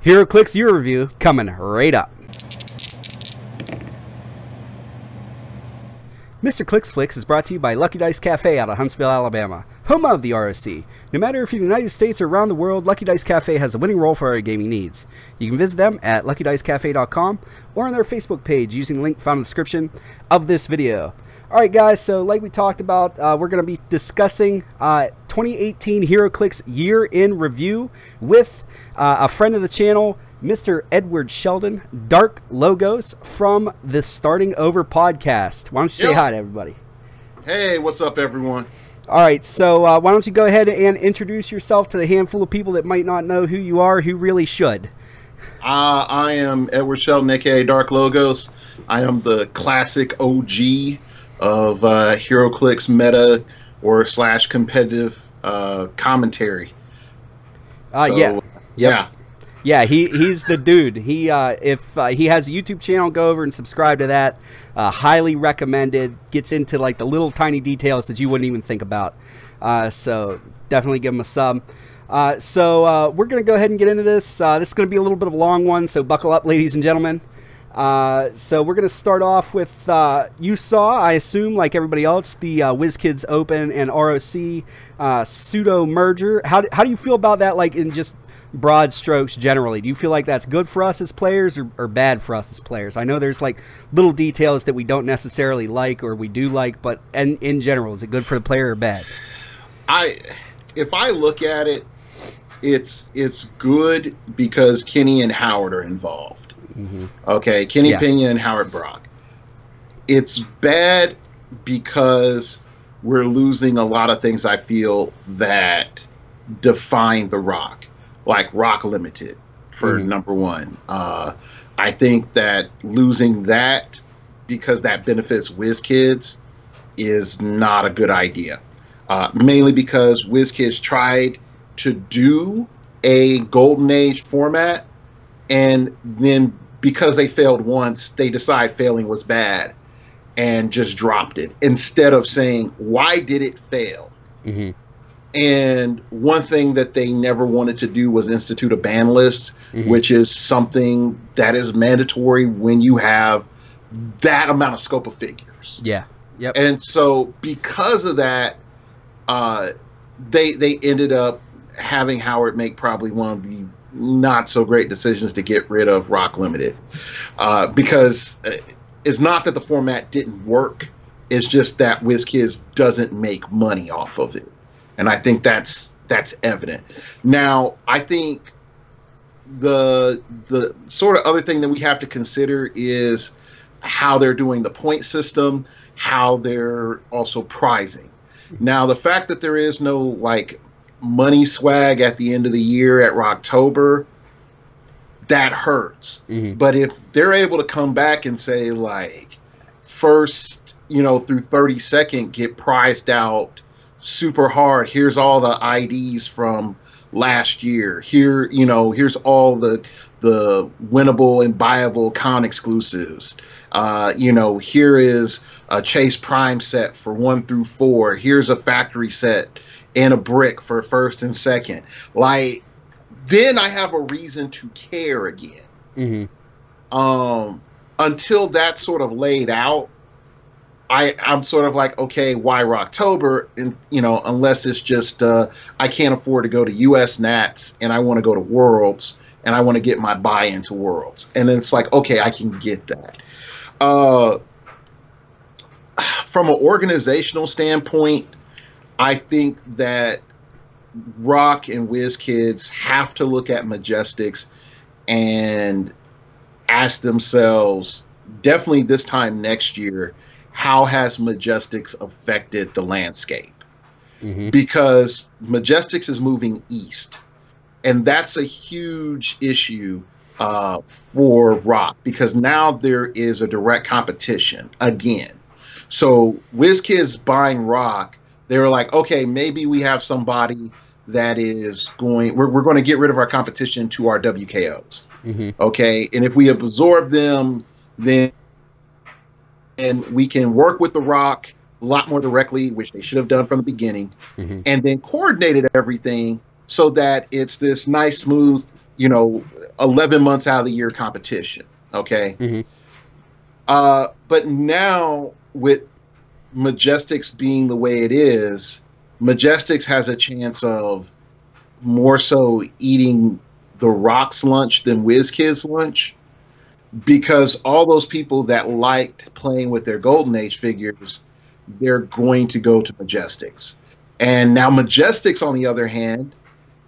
Heroclix Year Review coming right up. Mr. Clicks Flicks is brought to you by Lucky Dice Cafe out of Huntsville, Alabama, home of the ROC. No matter if you're in the United States or around the world, Lucky Dice Cafe has a winning role for our gaming needs. You can visit them at luckydicecafe.com or on their Facebook page using the link found in the description of this video. Alright guys, so like we talked about, we're going to be discussing 2018 Heroclix Year in Review with a friend of the channel, Mr. Edward Sheldon, Darklogos from the Starting Over podcast. Why don't you say hi to everybody? Hey, what's up, everyone? All right, so why don't you go ahead and introduce yourself to the handful of people that might not know who you are, who really should. I am Edward Sheldon, aka Darklogos. I am the classic OG of Heroclix meta or / competitive commentary. Yeah, he's the dude. If he has a YouTube channel, go over and subscribe to that. Highly recommended. Gets into like the little tiny details that you wouldn't even think about. So definitely give him a sub. So we're going to go ahead and get into this. This is going to be a little bit of a long one, so buckle up, ladies and gentlemen. So we're going to start off with, you saw, I assume, like everybody else, the WizKids Open and ROC pseudo merger. How do you feel about that, like in just broad strokes generally? Do you feel like that's good for us as players or bad for us as players? I know there's like little details that we don't necessarily like or we do like, but in general, is it good for the player or bad? If I look at it, it's good because Kenny and Howard are involved. Mm-hmm. Okay, Kenny Pena and Howard Brock. It's bad because we're losing a lot of things I feel that define the Rock, like Rock Limited for number one. I think that losing that because that benefits WizKids is not a good idea. Mainly because WizKids tried to do a Golden Age format, and then because they failed once, they decide failing was bad and just dropped it instead of saying, why did it fail? Mm-hmm. And one thing that they never wanted to do was institute a ban list, which is something that is mandatory when you have that amount of scope of figures. Yeah. Yep. And so because of that, they ended up having Howard make probably one of the not so great decisions to get rid of Rock Limited, because it's not that the format didn't work, it's just that WizKids doesn't make money off of it, and I think that's evident. Now I think the sort of other thing that we have to consider is how they're doing the point system, how they're also prizing. Now the fact that there is no like money swag at the end of the year at Rocktober, that hurts. But if they're able to come back and say like first, through 32nd get prized out super hard, here's all the IDs from last year, here's all the winnable and buyable con exclusives, here is a Chase Prime set for 1 through 4, here's a factory set and a brick for first and second. Like, then I have a reason to care again. Until that's sort of laid out, I'm sort of like, okay, why Rocktober? And unless it's just I can't afford to go to US Nats and I want to go to Worlds and I want to get my buy into Worlds, and then it's like, okay, I can get that. From an organizational standpoint, I think that Rock and WizKids have to look at Majestics and ask themselves, definitely this time next year, how has Majestics affected the landscape? Because Majestics is moving east, and that's a huge issue for Rock, because now there is a direct competition again. So WizKids buying Rock, they were like, okay, maybe we have somebody that is going, we're going to get rid of our competition to our WKOs. Okay, and if we absorb them, then we can work with the Rock a lot more directly, which they should have done from the beginning, and then coordinated everything so that it's this nice, smooth, you know, 11 months out of the year competition. Okay. Mm-hmm. But now with Majestics being the way it is, Majestics has a chance of more so eating the Rock's lunch than WizKid's lunch, because all those people that liked playing with their Golden Age figures, they're going to go to Majestics. And now Majestics, on the other hand,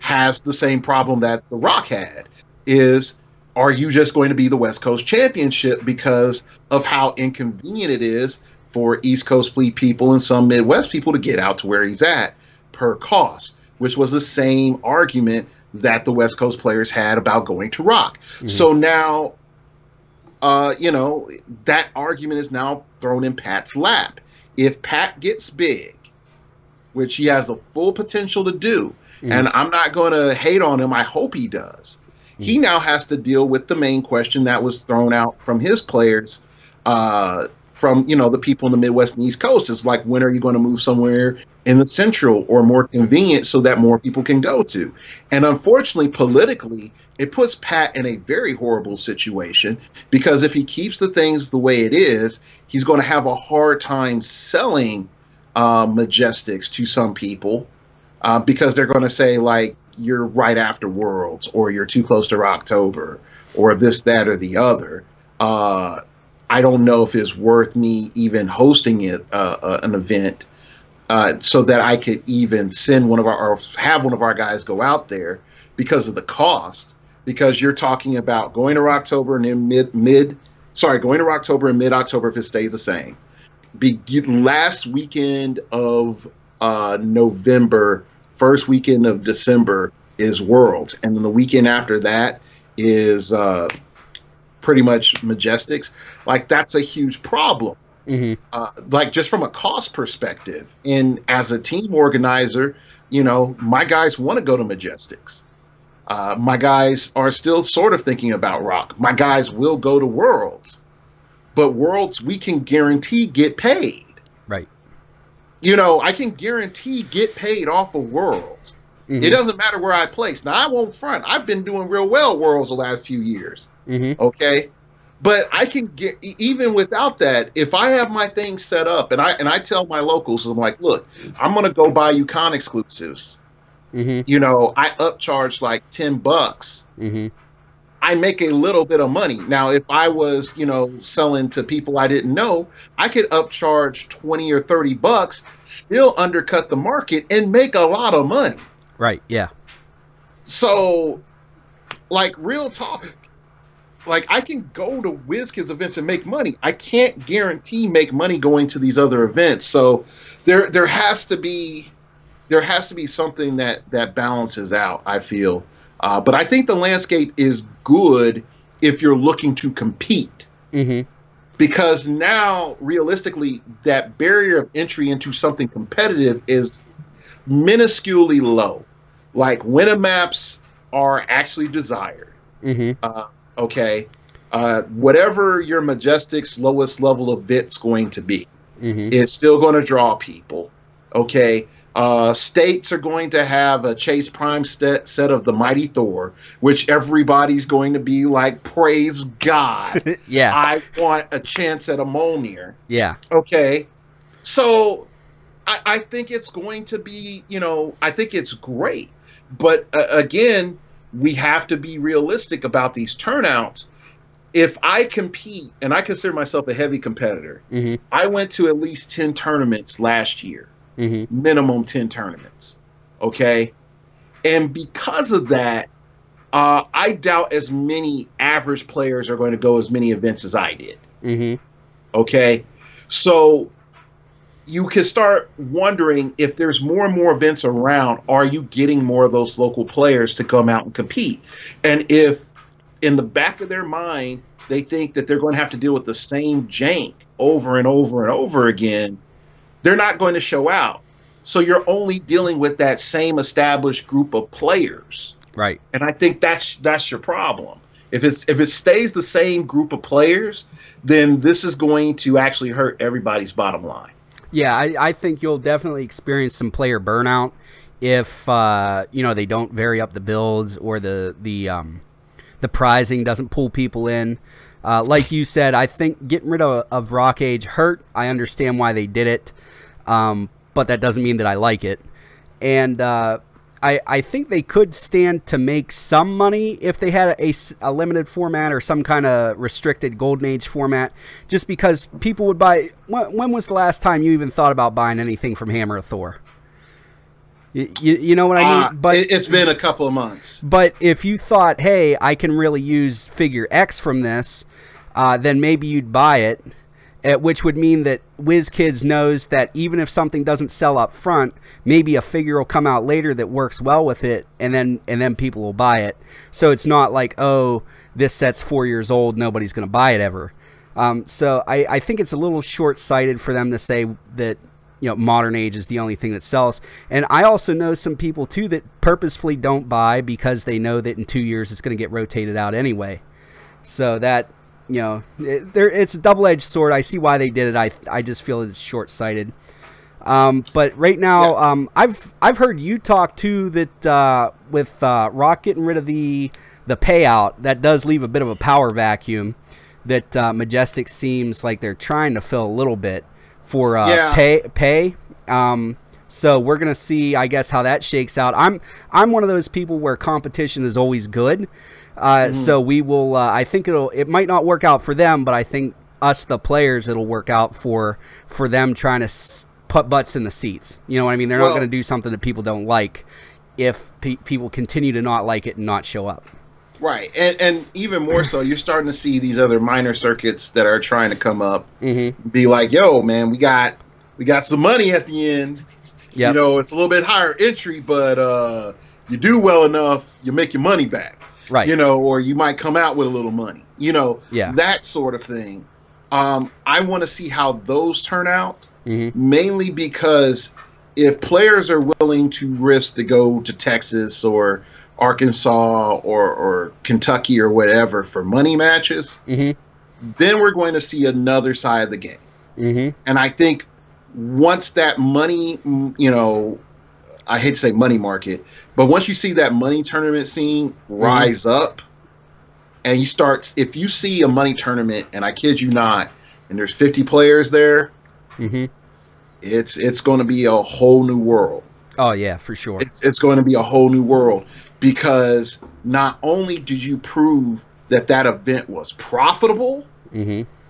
has the same problem that the Rock had, is, are you just going to be the West Coast Championship because of how inconvenient it is for East Coast fleet people and some Midwest people to get out to where he's at per cost, which was the same argument that the West Coast players had about going to Rock. Mm-hmm. So now, you know, that argument is now thrown in Pat's lap. If Pat gets big, which he has the full potential to do, and I'm not going to hate on him, I hope he does, he now has to deal with the main question that was thrown out from his players, from, you know, the people in the Midwest and East Coast. Is like, when are you going to move somewhere in the Central or more convenient so that more people can go to? And unfortunately, politically, it puts Pat in a very horrible situation, because if he keeps the things the way it is, he's going to have a hard time selling Majestics to some people, because they're going to say, like, you're right after Worlds, or you're too close to Rocktober, or this, that, or the other. I don't know if it's worth me even hosting it, an event, so that I could even send one of our, or have one of our guys go out there, because of the cost. Because you're talking about going to Rocktober and then going to Rocktober and mid-October if it stays the same. Last weekend of November, first weekend of December is Worlds, and then the weekend after that is pretty much Majestics. Like, that's a huge problem. Mm-hmm. Like, just from a cost perspective, and as a team organizer, you know, my guys want to go to Majestics. My guys are still sort of thinking about Rock. My guys will go to Worlds, but Worlds, we can guarantee get paid. Right. You know, I can guarantee get paid off of Worlds. Mm-hmm. It doesn't matter where I place. Now, I won't front. I've been doing real well Worlds the last few years. Mm-hmm. Okay. But I can get, even without that, if I have my things set up, and I tell my locals, I'm like, look, I'm going to go buy you con exclusives. Mm-hmm. You know, I upcharge like $10. Mm-hmm. I make a little bit of money. Now, if I was, you know, selling to people I didn't know, I could upcharge $20 or $30, still undercut the market and make a lot of money. Right. Yeah. So, like, real talk, like, I can go to WizKids events and make money. I can't guarantee make money going to these other events. So there has to be something that balances out, I feel. But I think the landscape is good if you're looking to compete. Mm-hmm. Because now, realistically, that barrier of entry into something competitive is minusculely low. Like, Winamaps are actually desired. Mm-hmm. Okay. Whatever your Majestic's lowest level of VIT's going to be, mm-hmm. it's still going to draw people. Okay. States are going to have a Chase Prime set of the Mighty Thor, which everybody's going to be like, praise God. Yeah. I want a chance at a Mjolnir. Yeah. Okay. So I think it's going to be, you know, I think it's great. But again, we have to be realistic about these turnouts. If I compete, and I consider myself a heavy competitor, mm-hmm. I went to at least 10 tournaments last year. Mm-hmm. Minimum 10 tournaments. Okay. And because of that, I doubt as many average players are going to go as many events as I did. Mm-hmm. Okay. So you can start wondering, if there's more and more events around, are you getting more of those local players to come out and compete? And if in the back of their mind, they think that they're going to have to deal with the same jank over and over and over again, they're not going to show out. So you're only dealing with that same established group of players. Right. And I think that's your problem. If it stays the same group of players, then this is going to actually hurt everybody's bottom line. Yeah, I think you'll definitely experience some player burnout if you know, they don't vary up the builds, or the prizing doesn't pull people in. Like you said, I think getting rid of Rock Age hurt. I understand why they did it, but that doesn't mean that I like it. And I think they could stand to make some money if they had a limited format or some kind of restricted Golden Age format, just because people would buy. When was the last time you even thought about buying anything from Hammer or Thor? You know what I mean? But it's been a couple of months. But if you thought, hey, I can really use figure X from this, then maybe you'd buy it, which would mean that WizKids knows that even if something doesn't sell up front, maybe a figure will come out later that works well with it, and then people will buy it. So it's not like, oh, this set's 4 years old, nobody's going to buy it ever. So I think it's a little short-sighted for them to say that, you know, Modern Age is the only thing that sells. And I also know some people too that purposefully don't buy because they know that in 2 years it's going to get rotated out anyway. So that, you know, it's a double-edged sword. I see why they did it. I just feel it's short-sighted. But right now, yeah. I've heard you talk too that with Rock getting rid of the payout, that does leave a bit of a power vacuum that Majestic seems like they're trying to fill a little bit for pay. So we're gonna see, I guess, how that shakes out. I'm one of those people where competition is always good. So we will. I think it might not work out for them, but I think us, the players, it'll work out for them trying to put butts in the seats. You know what I mean? They're not going to do something that people don't like if people continue to not like it and not show up. Right, and even more so, you're starting to see these other minor circuits that are trying to come up, be like, "Yo, man, we got some money at the end. Yep. You know, it's a little bit higher entry, but you do well enough, you make your money back, right? You know, or you might come out with a little money, you know, that sort of thing. I want to see how those turn out, mainly because if players are willing to risk to go to Texas or Arkansas or Kentucky or whatever for money matches, then we're going to see another side of the game. And I think once that money, you know, I hate to say money market, but once you see that money tournament scene rise up, and you start, if you see a money tournament, and I kid you not, and there's 50 players there, it's going to be a whole new world. Oh yeah, for sure. It's going to be a whole new world, because not only did you prove that event was profitable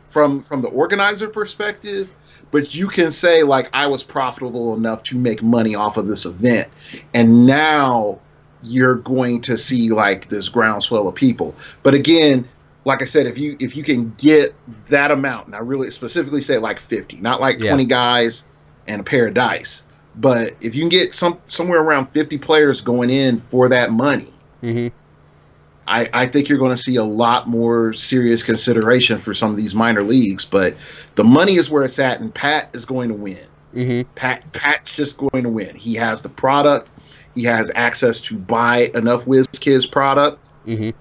from the organizer perspective, but you can say, like, I was profitable enough to make money off of this event, and now you're going to see like this groundswell of people. But again, like I said, if you can get that amount, and I really specifically say like 50, not like 20 guys and a pair of dice, but if you can get somewhere around 50 players going in for that money, I think you're going to see a lot more serious consideration for some of these minor leagues. But the money is where it's at, and Pat is going to win. Pat's just going to win. He has the product. He has access to buy enough WizKids product.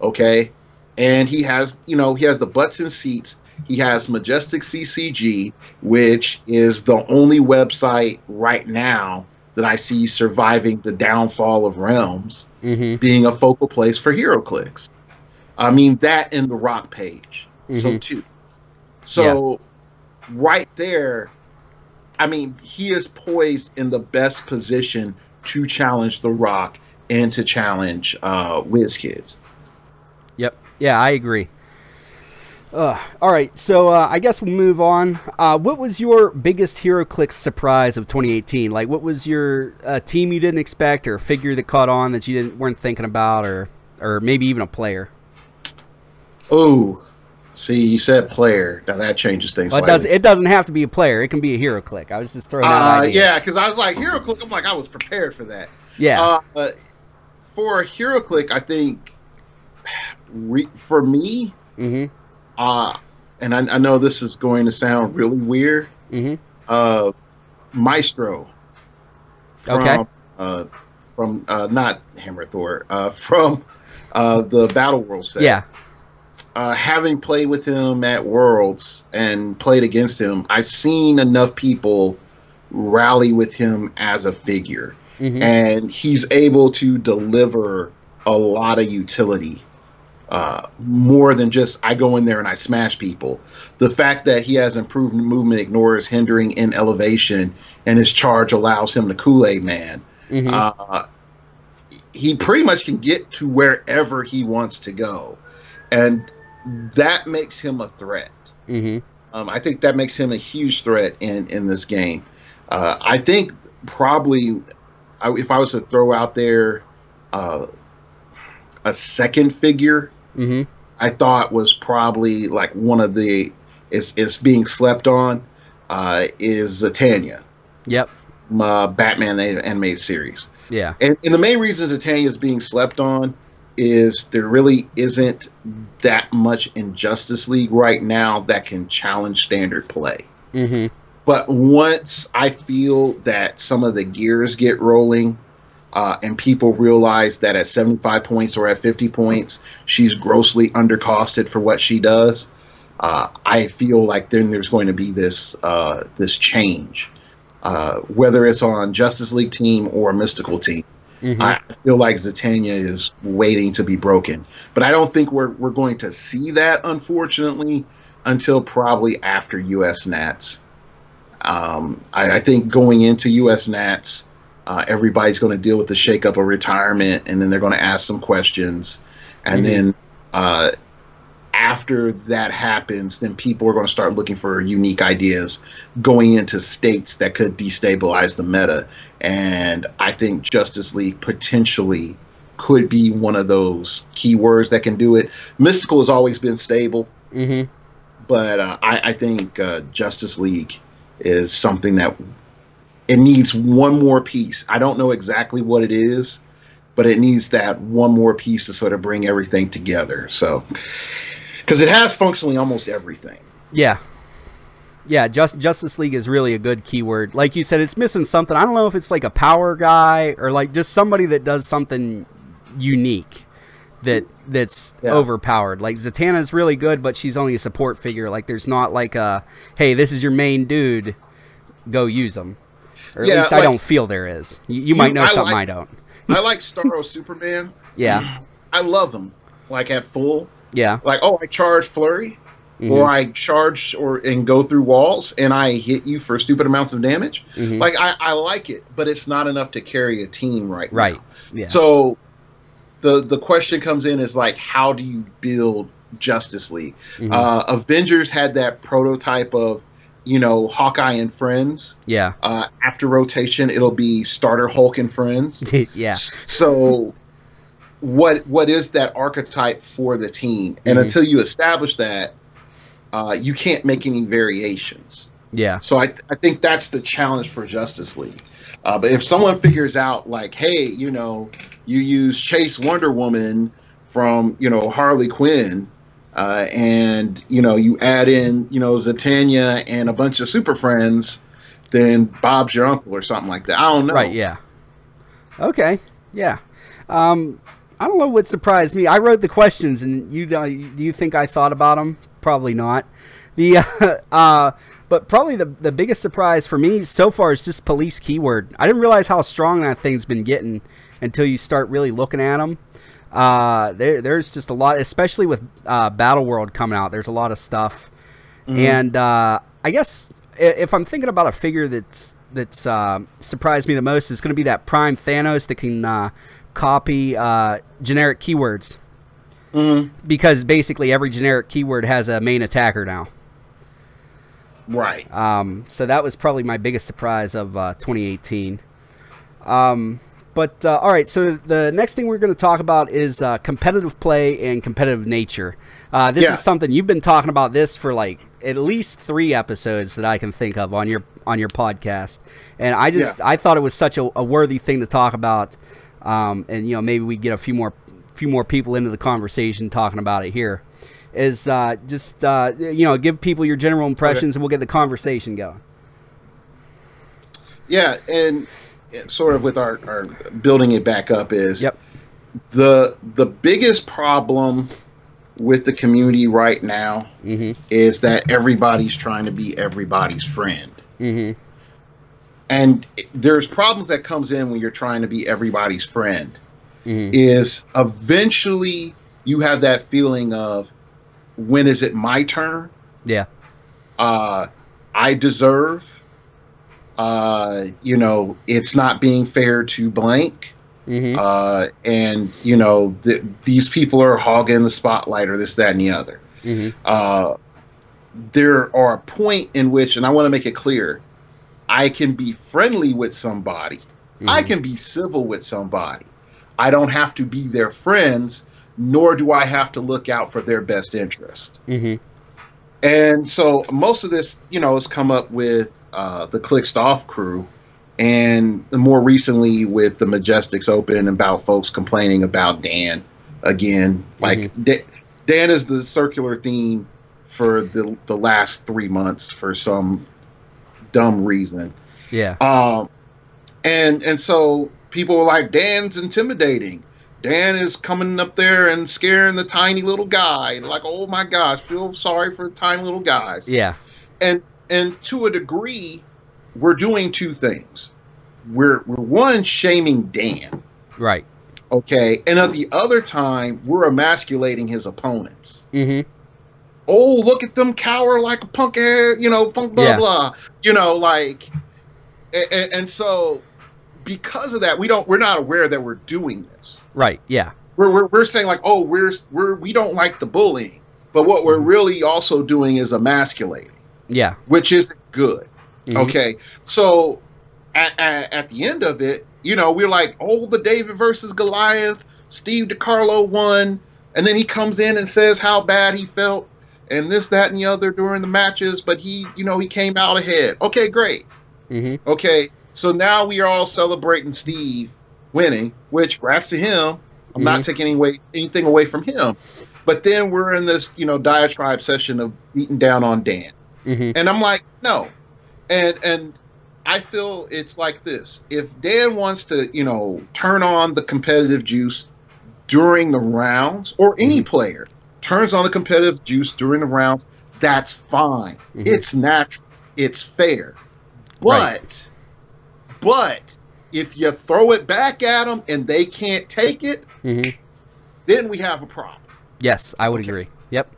Okay. And he has, you know, he has the butts and seats. He has Majestic CCG, which is the only website right now that I see surviving the downfall of Realms, being a focal place for Heroclix. I mean, that and the Rock page. So two. So right there, I mean, he is poised in the best position to challenge the Rock and to challenge WizKids. Yep. Yeah, I agree. All right, so I guess we'll move on. What was your biggest Heroclix surprise of 2018? Like, what was your team you didn't expect, or figure that caught on that you weren't thinking about, or maybe even a player? Oh, see, you said player. Now that changes things. Well, it doesn't have to be a player. It can be a Heroclix. I was just throwing that idea. Yeah, because I was like, Heroclix, I'm like, I was prepared for that. Yeah. For Heroclix, I think, for me, and I know this is going to sound really weird, Maestro. From not Hammer Thor, from the Battle World set. Yeah. Having played with him at Worlds and played against him, I've seen enough people rally with him as a figure. and he's able to deliver a lot of utility. More than just I go in there and I smash people. The fact that he has improved movement, ignores hindering in elevation, and his charge allows him to Kool-Aid Man. He pretty much can get to wherever he wants to go, and that makes him a threat. I think that makes him a huge threat in this game. I think probably if I was to throw out there a second figure, I thought was probably like one of the is being slept on is Zatanna. Yep. Batman animated series. Yeah. And the main reason Zatanna is being slept on is there really isn't that much in Justice League right now that can challenge standard play. But once I feel that some of the gears get rolling, and people realize that at 75 points or at 50 points, she's grossly undercosted for what she does, I feel like then there's going to be this change, whether it's on Justice League team or a Mystical team. I feel like Zatanna is waiting to be broken, but I don't think we're going to see that, unfortunately, until probably after US Nats. I think going into US Nats, everybody's going to deal with the shakeup of retirement, and then they're going to ask some questions. And then after that happens, then people are going to start looking for unique ideas going into states that could destabilize the meta. And I think Justice League potentially could be one of those keywords that can do it. Mystical has always been stable, but I think Justice League is something that it needs one more piece. I don't know exactly what it is, but it needs that one more piece to sort of bring everything together. So, because it has functionally almost everything. Yeah. Justice League is really a good keyword. Like you said, it's missing something. I don't know if it's like a power guy or like just somebody that does something unique that's overpowered. Like Zatanna is really good, but she's only a support figure. Like there's not like a, hey, this is your main dude, go use them. Or at least I don't feel there is. You might know something I don't. I like Starro Superman. Yeah. I love him. Like at full. Yeah. Like, oh, I charge flurry, or I charge and go through walls, and I hit you for stupid amounts of damage. Like I like it, but it's not enough to carry a team now. Right. Yeah. So the question comes in is like, how do you build Justice League? Avengers had that prototype of, Hawkeye and friends. Yeah. After rotation, it'll be starter Hulk and friends. Yeah. So what is that archetype for the team? And until you establish that, you can't make any variations. Yeah. So I think that's the challenge for Justice League. But if someone figures out like, hey, you use Chase Wonder Woman from, Harley Quinn, and you add in Zatanna and a bunch of super friends, then Bob's your uncle or something like that. I don't know. Right. Yeah. Okay. Yeah. I don't know what surprised me. I wrote the questions, and do you think I thought about them? Probably not. But probably the biggest surprise for me so far is just police keyword. I didn't realize how strong that thing's been getting until you start really looking at them. There's just a lot, especially with Battle World coming out. There's a lot of stuff, and I guess if I'm thinking about a figure that's surprised me the most, is going to be that Prime Thanos that can copy generic keywords, because basically every generic keyword has a main attacker now. Right. So that was probably my biggest surprise of 2018. But all right, so the next thing we're going to talk about is competitive play and competitive nature. This is something you've been talking about this for like at least 3 episodes that I can think of on your podcast, and I thought it was such a worthy thing to talk about, and maybe we get a few more people into the conversation talking about it here. Is give people your general impressions, and we'll get the conversation going. Yeah, and sort of with our building it back up is the biggest problem with the community right now is that everybody's trying to be everybody's friend. and there's problems that comes in when you're trying to be everybody's friend, is eventually you have that feeling of, when is it my turn? Yeah. I deserve, you know, it's not being fair to blank. And, you know, these people are hogging the spotlight, or this, that, and the other. There are a point in which, and I want to make it clear, I can be friendly with somebody. I can be civil with somebody. I don't have to be their friends, nor do I have to look out for their best interest. And so most of this, you know, has come up with the Clicked Off crew, and more recently with the Majestics Open, about folks complaining about Dan again. Like Dan is the circular theme for the last 3 months for some dumb reason. Yeah. And so people were like, Dan's intimidating. Dan is coming up there and scaring the tiny little guy. Like, oh my gosh, feel sorry for the tiny little guys. Yeah. And to a degree, we're doing two things. We're one, shaming Dan. Right. Okay. And at the other time, we're emasculating his opponents. Oh, look at them cower like a punk ass, you know, punk blah blah. You know, like, and so because of that, we're not aware that we're doing this. Right. Yeah. We're saying like, oh, we don't like the bullying, but what we're really also doing is emasculating. Yeah. Which isn't good. Okay. So at the end of it, you know, we're like, oh, the David versus Goliath, Steve DiCarlo won, and then he comes in and says how bad he felt and this, that, and the other during the matches, but he, you know, he came out ahead. Okay, great. Okay. So now we are all celebrating Steve winning, which, congrats to him. I'm not taking anything away from him. But then we're in this, you know, diatribe session of beating down on Dan. And I'm like, no. And I feel it's like this. If Dan wants to, you know, turn on the competitive juice during the rounds, or any player turns on the competitive juice during the rounds, that's fine. It's natural. It's fair. But if you throw it back at them and they can't take it, then we have a problem. Yes, I would agree. Yep.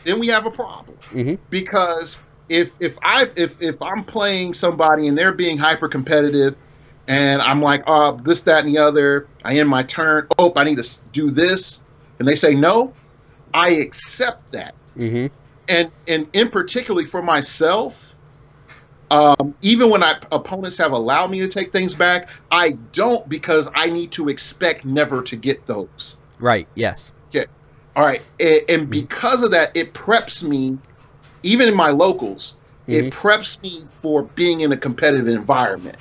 Then we have a problem. Because if I'm playing somebody and they're being hyper competitive, and I'm like, oh, this, that, and the other, I end my turn. Oh, I need to do this, and they say no, I accept that. And in particularly for myself, even when opponents have allowed me to take things back, I don't, because I need to expect never to get those. Right. Yes. Okay. All right. And because of that, it preps me, even in my locals, it preps me for being in a competitive environment.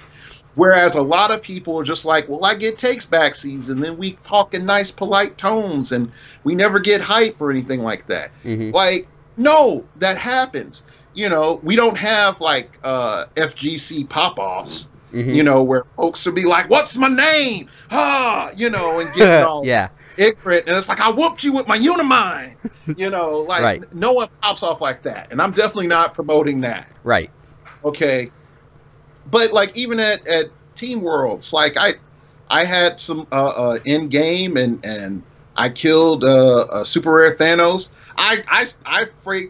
Whereas a lot of people are just like, well, I get takes backsies, and then we talk in nice, polite tones, and we never get hype or anything like that. Like, no, that happens. You know, we don't have like FGC pop-offs, you know, where folks will be like, what's my name? Ah, you know, and get all ignorant. And it's like, I whooped you with my Unimind. You know, like no one pops off like that. And I'm definitely not promoting that. Right. Okay. But like even at Team Worlds, like I had some end game and I killed Super Rare Thanos. I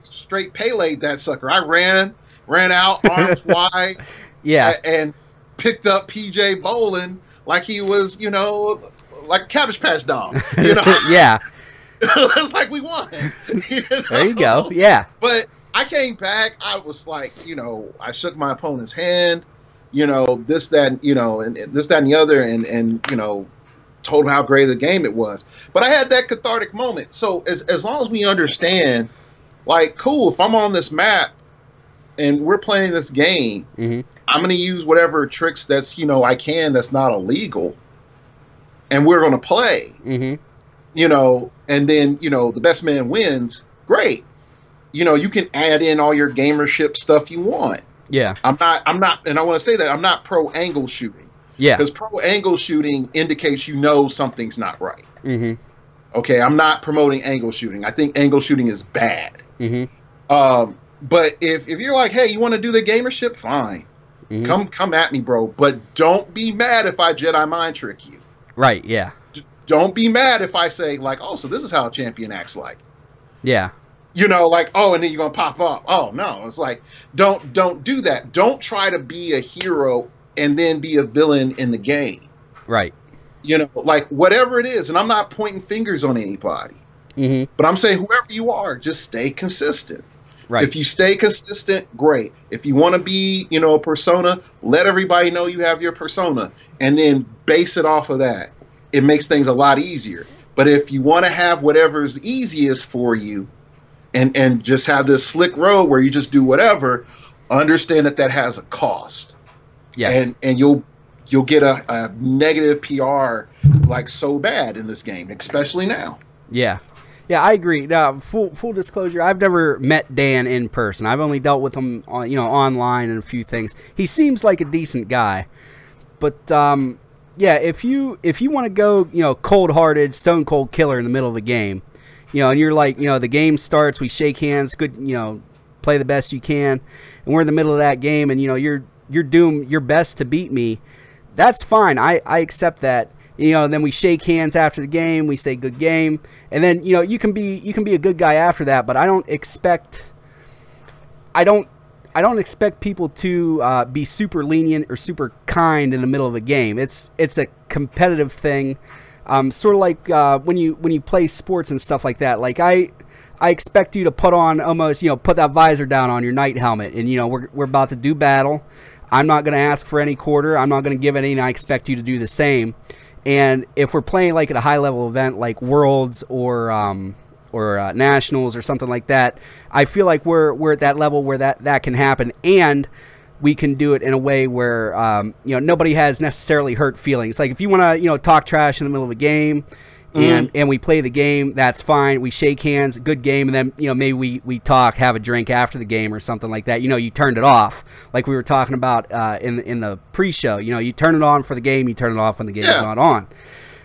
straight Pele'd that sucker. I ran out arms wide, and picked up PJ Bolin like he was, you know, like a Cabbage Patch dog. You know, it's like we won. You know? There you go. Yeah. But I came back. I was like, you know, I shook my opponent's hand. You know, this, that, you know, and this, that, and the other, and you know, told him how great a game it was. But I had that cathartic moment. So as long as we understand, like, cool, if I'm on this map and we're playing this game, I'm going to use whatever tricks that's, you know, I can, that's not illegal, and we're going to play, you know, and then, you know, the best man wins. Great. You know, you can add in all your gamership stuff you want. Yeah. I'm not, and I want to say that I'm not pro angle shooting. Yeah. Because pro angle shooting indicates, you know, something's not right. Okay. I'm not promoting angle shooting. I think angle shooting is bad. But if you're like, hey, you want to do the gamership? Fine. Come at me, bro. But don't be mad if I Jedi mind trick you. Right, yeah. Don't be mad if I say, like, oh, so this is how a champion acts like. Yeah. You know, like, oh, and then you're going to pop up. Oh, no. It's like, don't do that. Don't try to be a hero and then be a villain in the game. Right. You know, like, whatever it is. And I'm not pointing fingers on anybody. But I'm saying whoever you are, just stay consistent. Right. If you stay consistent, great. If you want to be, you know, a persona, let everybody know you have your persona and then base it off of that. It makes things a lot easier. But if you want to have whatever's easiest for you and just have this slick road where you just do whatever, understand that has a cost. Yes. And you'll get a negative PR like so bad in this game, especially now. Yeah. Yeah, I agree. Full disclosure, I've never met Dan in person. I've only dealt with him on, online and a few things. He seems like a decent guy. But yeah, if you want to go, cold-hearted, stone cold killer in the middle of the game, and you're like, the game starts, we shake hands, good, play the best you can, and we're in the middle of that game and you're doing your best to beat me, that's fine. I accept that. Then we shake hands after the game. We say good game, and then you can be a good guy after that. But I don't expect people to be super lenient or super kind in the middle of a game. It's a competitive thing, sort of like when you play sports and stuff like that. Like I expect you to put on almost put that visor down on your knight helmet, and we're about to do battle. I'm not going to ask for any quarter. I'm not going to give any, and I expect you to do the same. And if we're playing like at a high level event like Worlds or Nationals or something like that, I feel like we're at that level where that can happen, and we can do it in a way where nobody has necessarily hurt feelings. Like if you want to talk trash in the middle of a game, and we play the game, that's fine. We shake hands, good game, and then maybe we talk, have a drink after the game or something like that. You turned it off, like we were talking about in the pre-show. You turn it on for the game, you turn it off when the game is not on.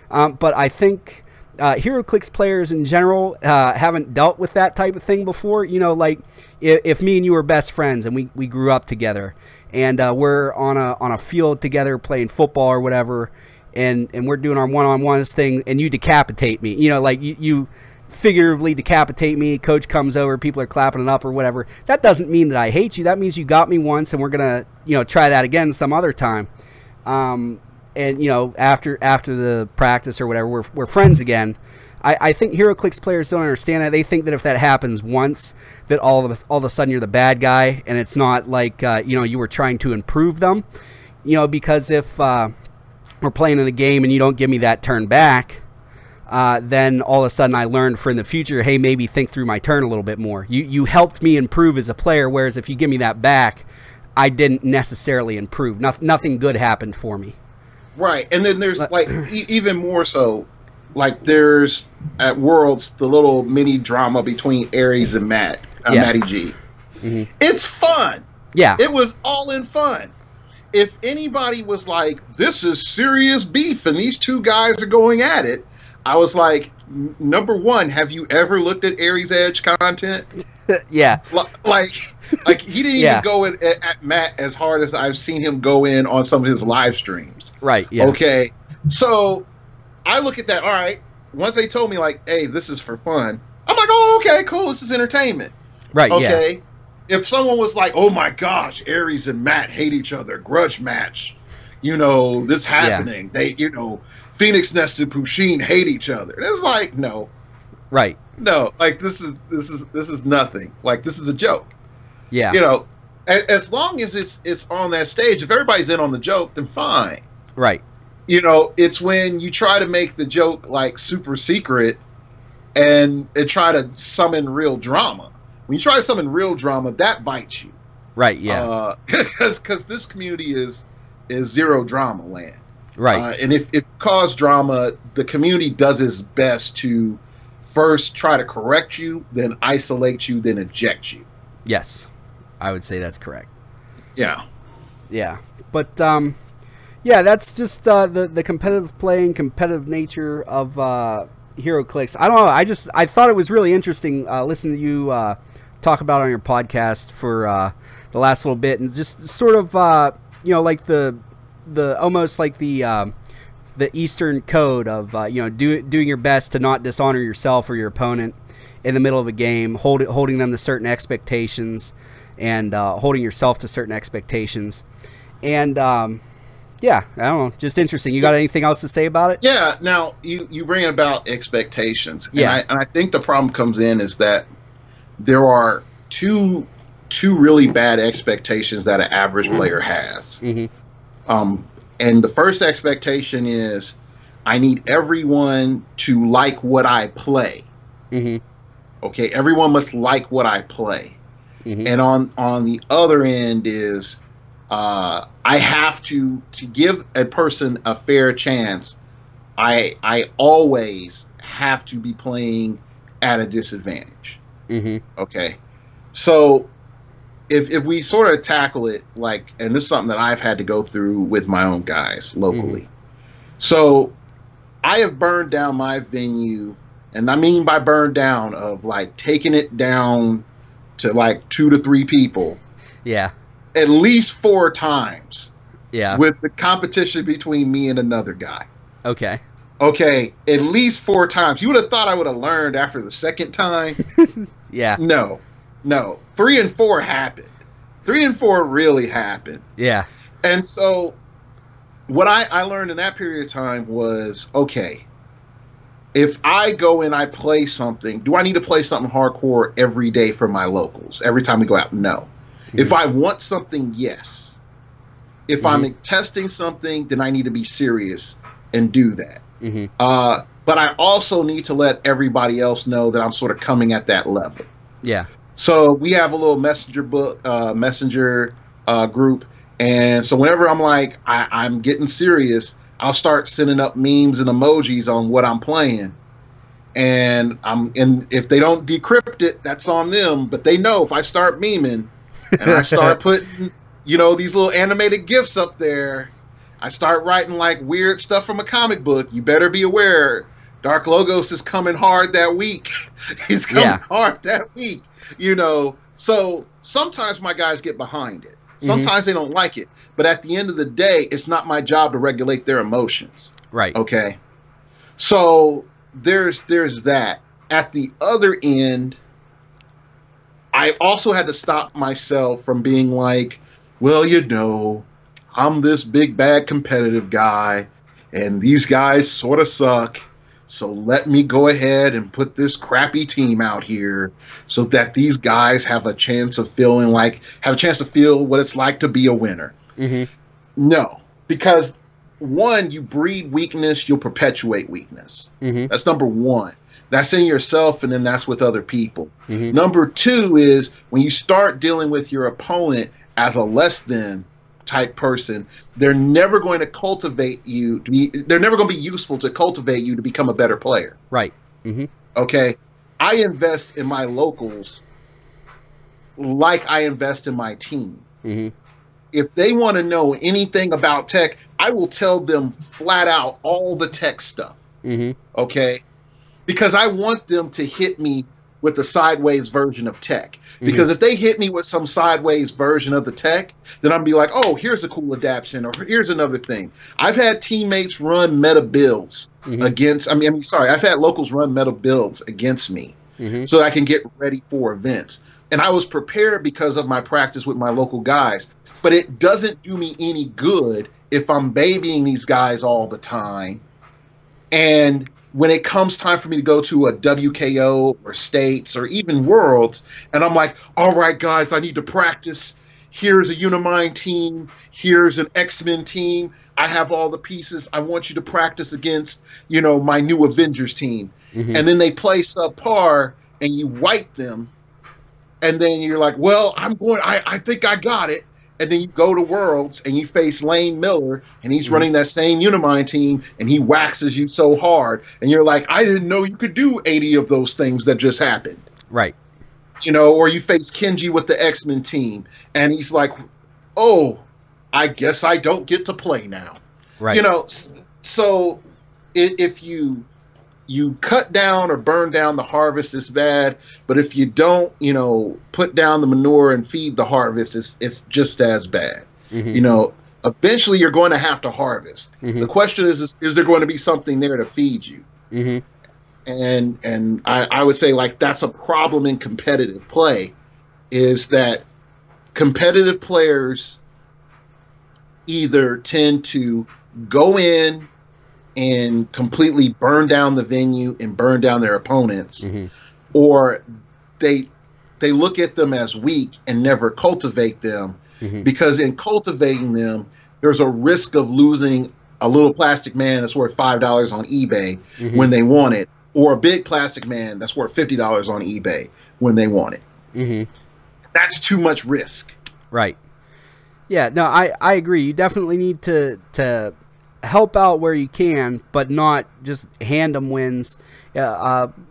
But I think Heroclix players in general haven't dealt with that type of thing before. Like if me and you were best friends and we grew up together and we're on a field together playing football or whatever. And we're doing our one-on-ones thing, and you decapitate me. Like you figuratively decapitate me. Coach comes over, people are clapping it up or whatever. That doesn't mean that I hate you. That means you got me once, and we're gonna try that again some other time. And after the practice or whatever, we're friends again. I think Heroclix players don't understand that. They think that if that happens once, that all of a sudden you're the bad guy, and it's not like you were trying to improve them. Because if we're playing in a game and you don't give me that turn back, then all of a sudden I learned for in the future, hey, maybe think through my turn a little bit more. You helped me improve as a player, whereas if you give me that back, I didn't necessarily improve. Nothing good happened for me. Right, and then there's like even more so, like there's at Worlds the little mini drama between Aries and Matty G. It's fun. Yeah, it was all in fun. If anybody was like, this is serious beef and these two guys are going at it, I was like, number one, have you ever looked at Aries Edge content? Yeah. Like he didn't even go at Matt as hard as I've seen him go in on some of his live streams. Right, yeah. Okay. So I look at that, all right, once they told me like, hey, this is for fun, I'm like, oh, okay, cool, this is entertainment. Right, okay. Yeah. If someone was like, oh my gosh, Aries and Matt hate each other, grudge match, this happening. They, Phoenix Nest and Pusheen hate each other. It's like, no. Right. No, like this is nothing. Like this is a joke. Yeah. As long as it's on that stage, if everybody's in on the joke, then fine. Right. It's when you try to make the joke like super secret and try to summon real drama. When you try to summon real drama, that bites you. Right, yeah. Because this community is zero drama land. Right. And if cause drama, the community does its best to first try to correct you, then isolate you, then eject you. Yes. I would say that's correct. Yeah. Yeah. But, that's just the competitive play and competitive nature of Heroclix. I don't know. I thought it was really interesting listening to you talk about on your podcast for the last little bit, and just sort of you know, like the almost like the Eastern code of you know, doing your best to not dishonor yourself or your opponent in the middle of a game, holding them to certain expectations, and holding yourself to certain expectations. And yeah, I don't know, just interesting. You got anything else to say about it? Yeah. Now you bring about expectations, Yeah. and I think the problem comes in is that there are two really bad expectations that an average player has. And the first expectation is, I need everyone to like what I play. Okay, everyone must like what I play. And on the other end is, I have to give a person a fair chance. I always have to be playing at a disadvantage. Okay, so if we sort of tackle it like, and this is something that I've had to go through with my own guys locally. So I have burned down my venue, and I mean by burned down of like taking it down to like 2 to 3 people. Yeah. At least 4 times. Yeah. With the competition between me and another guy. Okay. Okay, at least 4 times. You would have thought I would have learned after the second time. Yeah. No. 3 and 4 happened. 3 and 4 really happened. Yeah. And so what I learned in that period of time was, okay, if I go and I play something, do I need to play something hardcore every day for my locals? Every time we go out? No. If I want something, yes. If I'm testing something, then I need to be serious and do that. But I also need to let everybody else know that I'm sort of coming at that level. Yeah. So we have a little messenger group, and so whenever I'm like, I'm getting serious, I'll start sending up memes and emojis on what I'm playing, and if they don't decrypt it, that's on them. But they know if I start memeing and I start putting, you know, these little animated GIFs up there, I start writing like weird stuff from a comic book, you better be aware, Darklogos is coming hard that week. He's coming hard that week. You know, so sometimes my guys get behind it. Sometimes they don't like it. But at the end of the day, it's not my job to regulate their emotions. Right. Okay. So there's that. At the other end, I also had to stop myself from being like, well, you know, I'm this big bad competitive guy, and these guys sort of suck. So let me go ahead and put this crappy team out here so that these guys have a chance of feel what it's like to be a winner. No, because one, you breed weakness, you'll perpetuate weakness. That's number one. That's in yourself, and then that's with other people. Number two is when you start dealing with your opponent as a less than type person, they're never going to cultivate you to be, they're never going to be useful to cultivate you to become a better player. Right. Okay. I invest in my locals like I invest in my team. If they want to know anything about tech, I will tell them flat out all the tech stuff. Okay. Because I want them to hit me with the sideways version of tech. Because if they hit me with some sideways version of the tech, then I'll be like, oh, here's a cool adaptation, or here's another thing. I've had teammates run meta builds against, I've had locals run meta builds against me so that I can get ready for events. And I was prepared because of my practice with my local guys. But it doesn't do me any good if I'm babying these guys all the time. And when it comes time for me to go to a WKO or states or even worlds, and I'm like, all right, guys, I need to practice. Here's a Unimind team. Here's an X-Men team. I have all the pieces. I want you to practice against, you know, my new Avengers team. And then they play subpar and you wipe them. And then you're like, well, I think I got it. And then you go to Worlds and you face Lane Miller, and he's running that same Unimind team, and he waxes you so hard. And you're like, I didn't know you could do 80 of those things that just happened. Right. You know, or you face Kenji with the X-Men team, and he's like, oh, I guess I don't get to play now. Right. You know, so if you cut down or burn down the harvest, it's bad. But if you don't, you know, put down the manure and feed the harvest, it's just as bad. You know, Eventually, you're going to have to harvest. The question is there going to be something there to feed you? And I would say, like, that's a problem in competitive play, is that competitive players either tend to go in and completely burn down the venue and burn down their opponents, or they look at them as weak and never cultivate them, because in cultivating them, there's a risk of losing a little plastic man that's worth $5 on eBay when they want it, or a big plastic man that's worth $50 on eBay when they want it. That's too much risk. Right. Yeah, no, I agree. You definitely need to help out where you can, but not just hand them wins.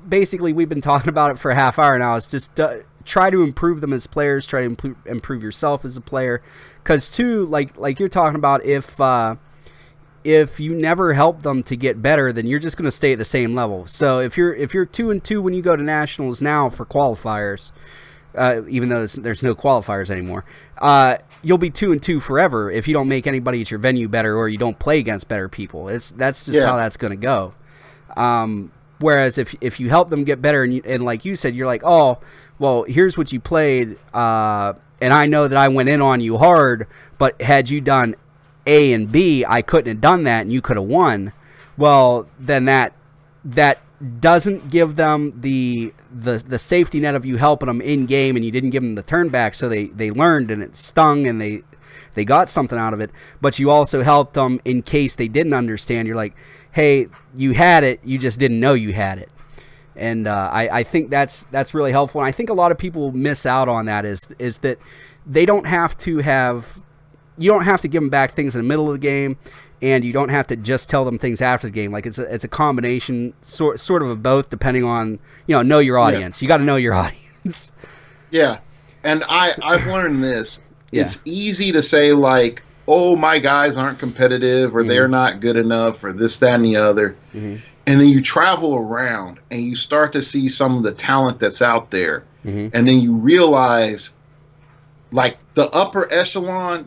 Basically, we've been talking about it for a half hour now. It's just try to improve them as players. Try to improve yourself as a player. Because, too, like you're talking about, if you never help them to get better, then you're just going to stay at the same level. So if you're 2-2 when you go to nationals now for qualifiers, even though there's no qualifiers anymore, you'll be 2-2 forever if you don't make anybody at your venue better, or you don't play against better people. That's just how that's going to go. Whereas if you help them get better, and like you said, you're like, oh, well, here's what you played, and I know that I went in on you hard, but had you done A and B, I couldn't have done that, and you could have won. Well, then that doesn't give them the safety net of you helping them in game, and you didn't give them the turn back, so they learned, and it stung, and they got something out of it. But you also helped them in case they didn't understand. You're like, hey, you had it, you just didn't know you had it. And I think that's really helpful. And I think a lot of people miss out on that is that they don't have to have. You don't have to give them back things in the middle of the game, and you don't have to just tell them things after the game. Like it's a combination, sort of both, depending on, know your audience. You got to know your audience. Yeah, and I've learned this. It's easy to say, like, oh, my guys aren't competitive, or they're not good enough, or this, that, and the other. And then you travel around and you start to see some of the talent that's out there, and then you realize, like, the upper echelon.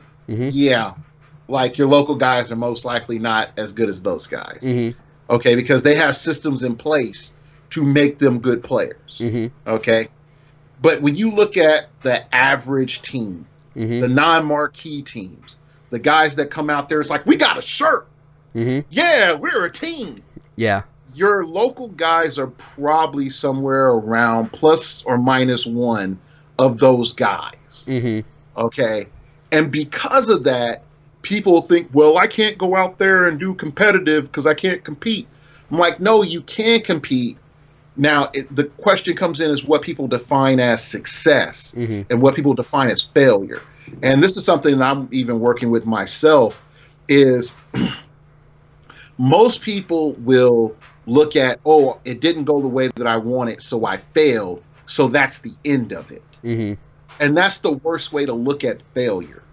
Like your local guys are most likely not as good as those guys. Okay, because they have systems in place to make them good players. Okay, but when you look at the average team, the non-marquee teams, the guys that come out there, it's like, we got a shirt. Yeah, we're a team. Yeah, your local guys are probably somewhere around plus or minus one of those guys. Okay. And because of that, people think, well, I can't go out there and do competitive because I can't compete. I'm like, no, you can compete. Now, the question comes in is what people define as success and what people define as failure. And this is something that I'm even working with myself, is most people will look at, oh, it didn't go the way that I wanted, so I failed. So that's the end of it. And that's the worst way to look at failure.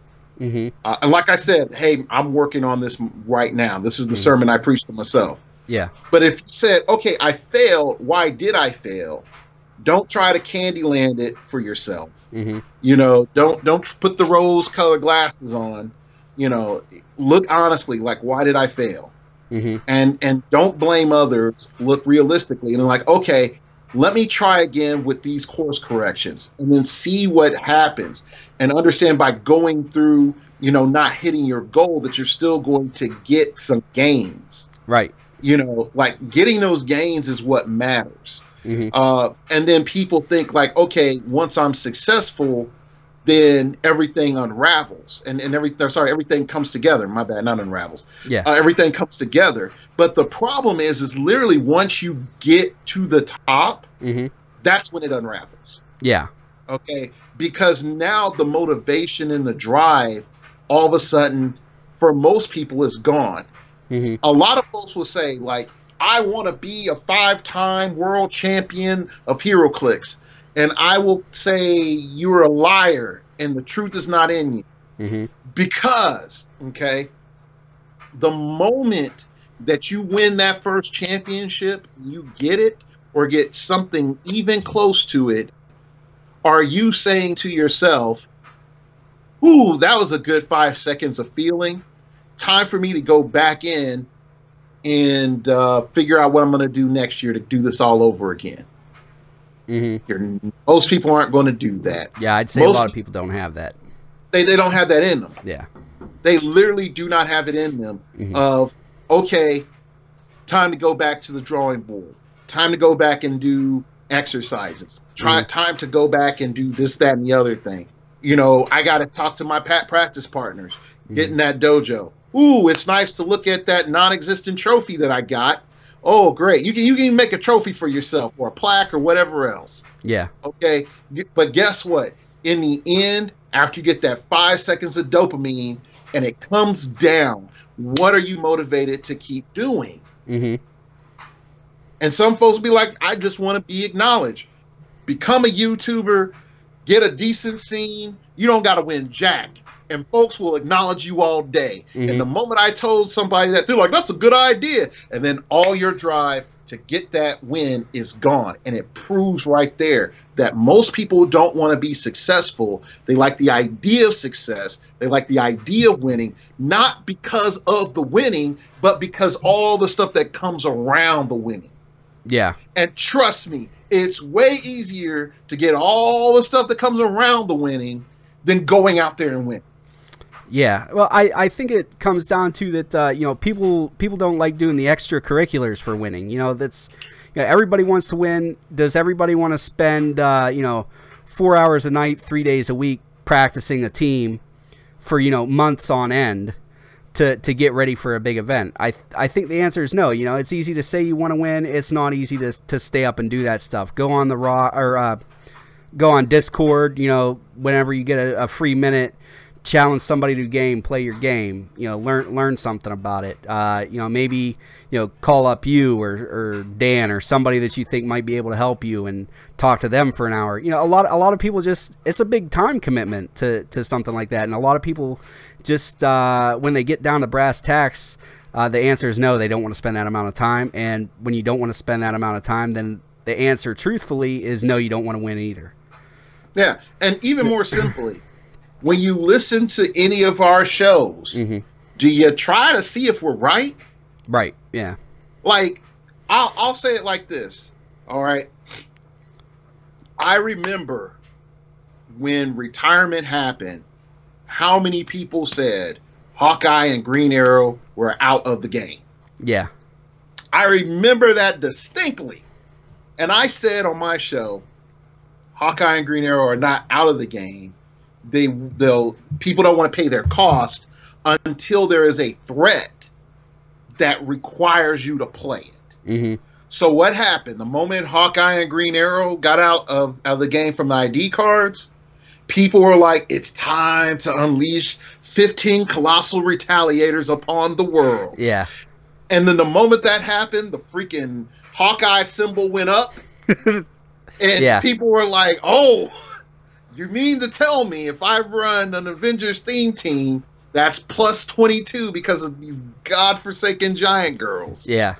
And like I said, hey, I'm working on this right now. This is the sermon I preached to myself. Yeah. But if you said, okay, I failed, why did I fail? Don't try to Candyland it for yourself. Don't put the rose-colored glasses on. Look honestly, like, why did I fail? And don't blame others. Look realistically, and like, okay, let me try again with these course corrections, and then see what happens, and understand by going through, not hitting your goal, that you're still going to get some gains. Right. Like, getting those gains is what matters. And then people think, like, okay, once I'm successful, then everything unravels and everything comes together. My bad, not unravels. Yeah. Everything comes together. But the problem is literally once you get to the top, that's when it unravels. Yeah. Okay. Because now the motivation and the drive, all of a sudden, for most people, is gone. A lot of folks will say, like, I want to be a 5-time world champion of Heroclix. And I will say, you're a liar and the truth is not in you. Because, okay, the moment that you win that first championship, you get it or get something even close to it, are you saying to yourself, ooh, that was a good 5 seconds of feeling. Time for me to go back in and figure out what I'm going to do next year to do this all over again. Most people aren't going to do that. Yeah, I'd say a lot of people don't have that. They don't have that in them. Yeah. They literally do not have it in them of, okay, time to go back to the drawing board. Time to go back and do exercises. Time to go back and do this, that, and the other thing. You know, I got to talk to my practice partners, get in that dojo. Ooh, it's nice to look at that non-existent trophy that I got. Oh, great. You can make a trophy for yourself or a plaque or whatever else. Yeah. Okay. But guess what? In the end, after you get that 5 seconds of dopamine and it comes down, what are you motivated to keep doing? And some folks be like, I just want to be acknowledged. Become a YouTuber, get a decent scene. You don't got to win jack. And folks will acknowledge you all day. And the moment I told somebody that, they're like, that's a good idea. And then all your drive to get that win is gone. And it proves right there that most people don't want to be successful. They like the idea of success. They like the idea of winning, not because of the winning, but because all the stuff that comes around the winning. Yeah. And trust me, it's way easier to get all the stuff that comes around the winning than going out there and winning. Yeah, well, I think it comes down to that, you know, people don't like doing the extracurriculars for winning. You know, everybody wants to win. Does everybody want to spend, 4 hours a night, 3 days a week practicing a team for, months on end to get ready for a big event? I think the answer is no. You know, it's easy to say you want to win. It's not easy to stay up and do that stuff. Go on go on Discord, whenever you get a free minute. Challenge somebody to game, play your game, learn something about it. Maybe, call up you or Dan or somebody that you think might be able to help you and talk to them for an hour. A lot of people it's a big time commitment to something like that. And a lot of people just, when they get down to brass tacks, the answer is no, they don't want to spend that amount of time. And when you don't want to spend that amount of time, then the answer truthfully is no, you don't want to win either. Yeah. And even more simply, when you listen to any of our shows, do you try to see if we're right? Right. Yeah. Like, I'll say it like this. All right. I remember when retirement happened, how many people said Hawkeye and Green Arrow were out of the game. Yeah. I remember that distinctly. And I said on my show, Hawkeye and Green Arrow are not out of the game. People don't want to pay their cost until there is a threat that requires you to play it. So what happened? The moment Hawkeye and Green Arrow got out of the game from the ID cards, people were like, it's time to unleash 15 colossal retaliators upon the world. Yeah. And then the moment that happened, the freaking Hawkeye symbol went up. And people were like, oh, you mean to tell me if I run an Avengers theme team, that's plus 22 because of these godforsaken giant girls? Yeah.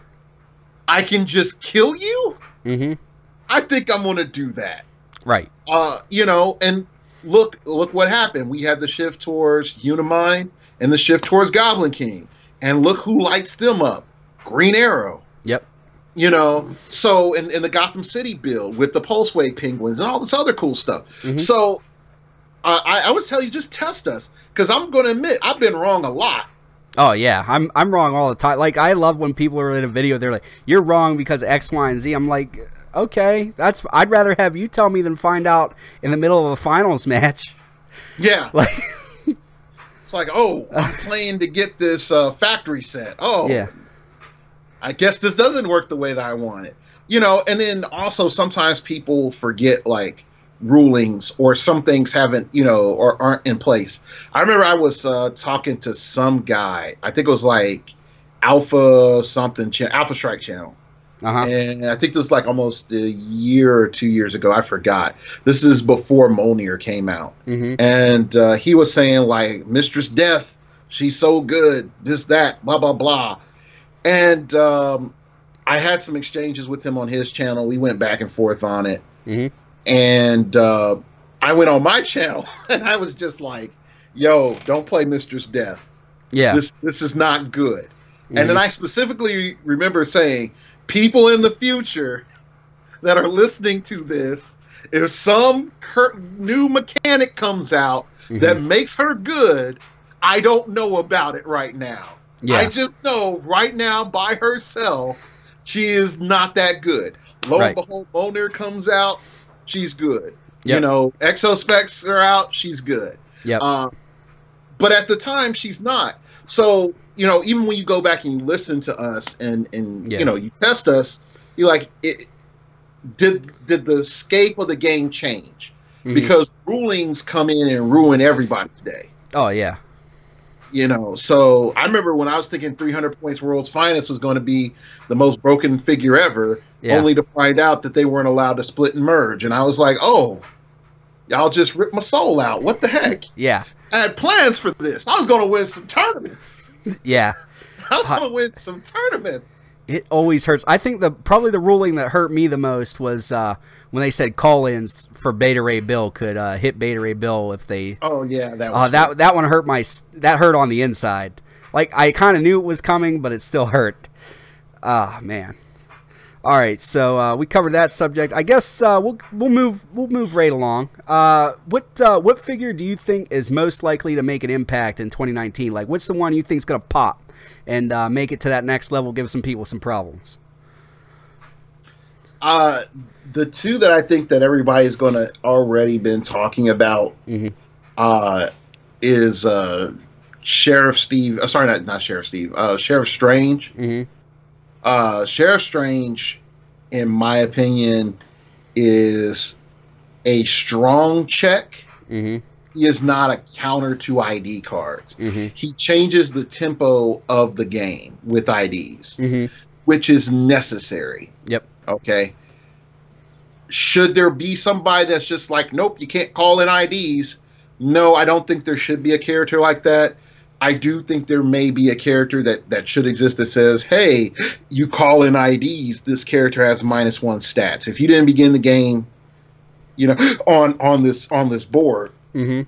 I can just kill you? I think I'm going to do that. Right. And look what happened. We had the shift towards Unimind and the shift towards Goblin King. And look who lights them up. Green Arrow. Yep. So in the Gotham City build with the Pulsewave Penguins and all this other cool stuff. So I would tell you, just test us, because I'm going to admit I've been wrong a lot. Oh yeah, I'm wrong all the time. Like, I love when people are in a video, they're like, "You're wrong because X, Y, and Z." I'm like, okay, I'd rather have you tell me than find out in the middle of a finals match. Yeah. Like, it's like, oh, I'm playing to get this factory set. Oh, yeah. I guess this doesn't work the way that I want it. And then also sometimes people forget, like, rulings, or some things haven't, or aren't in place. I remember I was talking to some guy, I think it was like Alpha Strike channel. And I think this was like almost a year or 2 years ago. I forgot. This is before Mjolnir came out. And he was saying, like, Mistress Death, she's so good, this, that, blah, blah, blah. And I had some exchanges with him on his channel. We went back and forth on it. And I went on my channel and I was just like, yo, don't play Mistress Death. Yeah. This is not good. And then I specifically remember saying, people in the future that are listening to this, if some new mechanic comes out that makes her good, I don't know about it right now. Yeah. I just know right now by herself, she is not that good. Lo and behold, Mjolnir comes out, she's good. Yep. You know, Exospecs are out, she's good. Yeah. But at the time, she's not. So, you know, even when you go back and you listen to us and you know, you test us, you're like, did the scape of the game change? Because rulings come in and ruin everybody's day. Oh, yeah. You know, so I remember when I was thinking 300 points World's Finest was going to be the most broken figure ever, only to find out that they weren't allowed to split and merge. And I was like, oh, y'all just ripped my soul out. What the heck? Yeah. I had plans for this. I was going to win some tournaments. Yeah. I was going to win some tournaments. It always hurts. I think probably the ruling that hurt me the most was when they said call-ins for Beta Ray Bill could hit Beta Ray Bill if they. Oh yeah, that one hurt that hurt on the inside. Like I kind of knew it was coming, but it still hurt. Ah man. All right, so we covered that subject. I guess we'll move right along. What figure do you think is most likely to make an impact in 2019? Like, what's the one you think is gonna pop and make it to that next level? Give some people some problems. The two that I think that everybody's gonna already been talking about is Sheriff Steve. Sorry, not Sheriff Steve. Sheriff Strange. Sheriff Strange, in my opinion, is a strong check. He is not a counter to ID cards. He changes the tempo of the game with IDs, which is necessary. Yep. Okay. Should there be somebody that's just like, nope, you can't call in IDs? No, I don't think there should be a character like that. I do think there may be a character that should exist that says, hey, you call in IDs, this character has -1 stats. If you didn't begin the game, you know, on this board, you're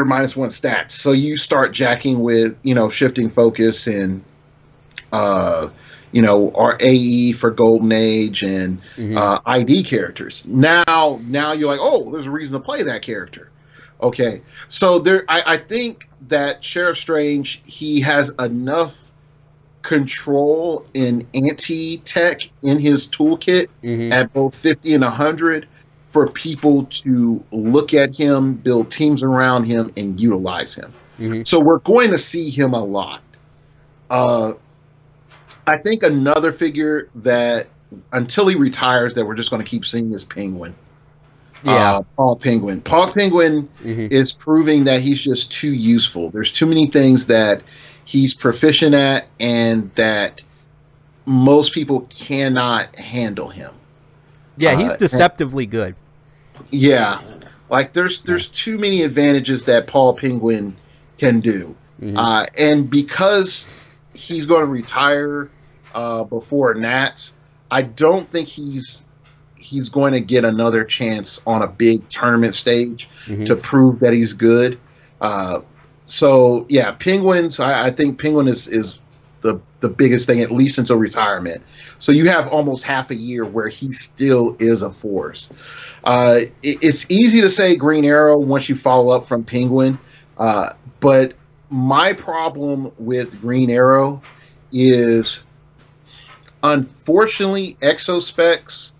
-1 stats. So you start jacking with, you know, shifting focus and you know, our AE for Golden Age and ID characters. Now you're like, oh, there's a reason to play that character. Okay, so I think that Sheriff Strange, he has enough control in anti-tech in his toolkit at both 50 and 100 for people to look at him, build teams around him, and utilize him. So we're going to see him a lot. I think another figure that, until he retires, that we're just going to keep seeing is Penguin. Yeah, Paul Penguin. Paul Penguin is proving that he's just too useful. There's too many things that he's proficient at, and that most people cannot handle him. Yeah, he's deceptively good. Yeah, like there's too many advantages that Paul Penguin can do, and because he's going to retire before Nats, I don't think he's going to get another chance on a big tournament stage to prove that he's good. So yeah, Penguins. I think Penguin is the biggest thing, at least until retirement. So you have almost half a year where he still is a force. It's easy to say Green Arrow once you follow up from Penguin, but my problem with Green Arrow is, unfortunately, Exospecs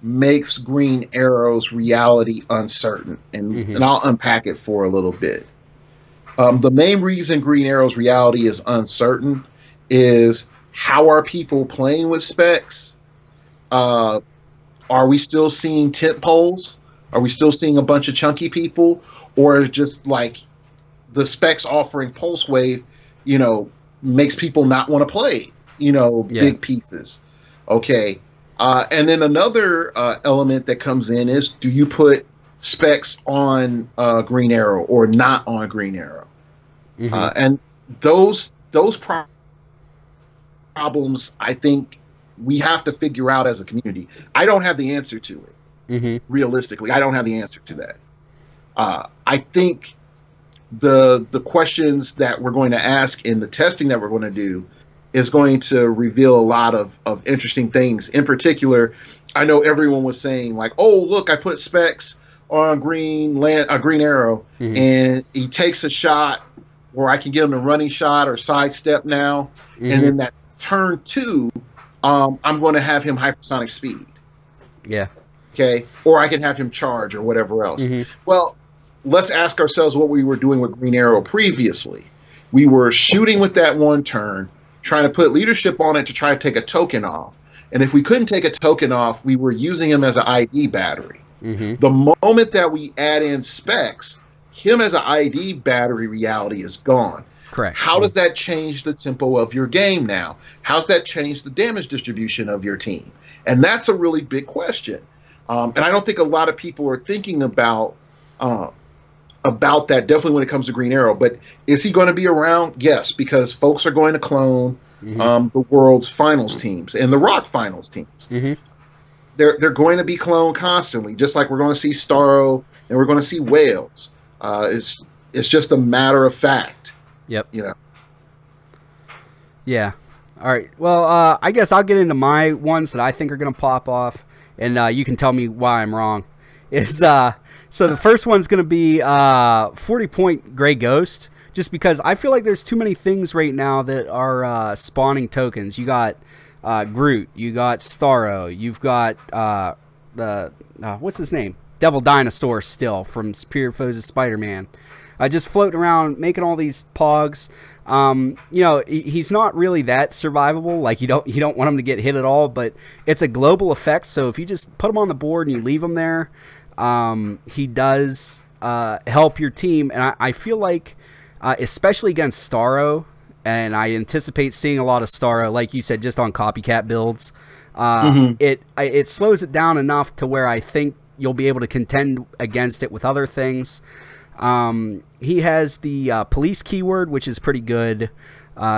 makes Green Arrow's reality uncertain, and I'll unpack it for a little bit. The main reason Green Arrow's reality is uncertain is, how are people playing with specs? Are we still seeing tip poles? Are we still seeing a bunch of chunky people? Or is just like the specs offering Pulse Wave, you know, makes people not want to play, you know, big pieces? Okay. And then another element that comes in is, do you put specs on Green Arrow or not on Green Arrow? And those problems, I think we have to figure out as a community. I don't have the answer to it. Realistically, I don't have the answer to that. I think the questions that we're going to ask in the testing that we're going to do is going to reveal a lot of interesting things. In particular, I know everyone was saying like, "Oh, look, I put specs on Green Arrow, and he takes a shot where I can get him a running shot or sidestep now, and then that turn 2, I'm going to have him hypersonic speed." Yeah. Okay. Or I can have him charge or whatever else. Well, let's ask ourselves what we were doing with Green Arrow previously. We were shooting with that 1 turn, trying to put leadership on it to try to take a token off. And if we couldn't take a token off, we were using him as an ID battery. The moment that we add in specs, him as an ID battery reality is gone. Correct. How does that change the tempo of your game now? How's that change the damage distribution of your team? And that's a really big question. And I don't think a lot of people are thinking about that, definitely when it comes to Green Arrow. But is he going to be around? Yes, because folks are going to clone the world's finals teams and the Rock finals teams. They're going to be cloned constantly, just like we're going to see Starro and we're going to see Wales. It's just a matter of fact. Yep. You know. Yeah. All right. Well, I guess I'll get into my ones that I think are going to pop off, and you can tell me why I'm wrong. So the first one's going to be 40-point Gray Ghost, just because I feel like there's too many things right now that are spawning tokens. You got Groot, you got Starro, you've got the what's his name? Devil Dinosaur still from Superior Foes of Spider-Man. Just floating around, making all these pogs. You know, he's not really that survivable. Like you don't want him to get hit at all, but it's a global effect. So if you just put him on the board and you leave him there, he does help your team. And I feel like, especially against Starro, and I anticipate seeing a lot of Starro, like you said, just on copycat builds. It slows it down enough to where I think you'll be able to contend against it with other things. He has the police keyword, which is pretty good.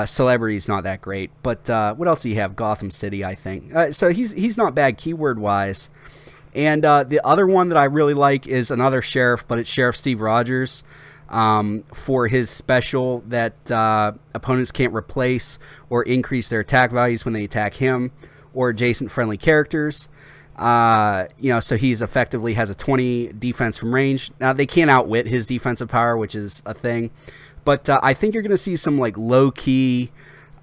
Celebrity's not that great, but what else do you have? Gotham City, I think. So he's not bad keyword wise. And the other one that I really like is another sheriff, but it's Sheriff Steve Rogers, for his special that opponents can't replace or increase their attack values when they attack him or adjacent friendly characters. You know, so he's effectively has a 20 defense from range. Now they can't outwit his defensive power, which is a thing, but I think you're going to see some like low key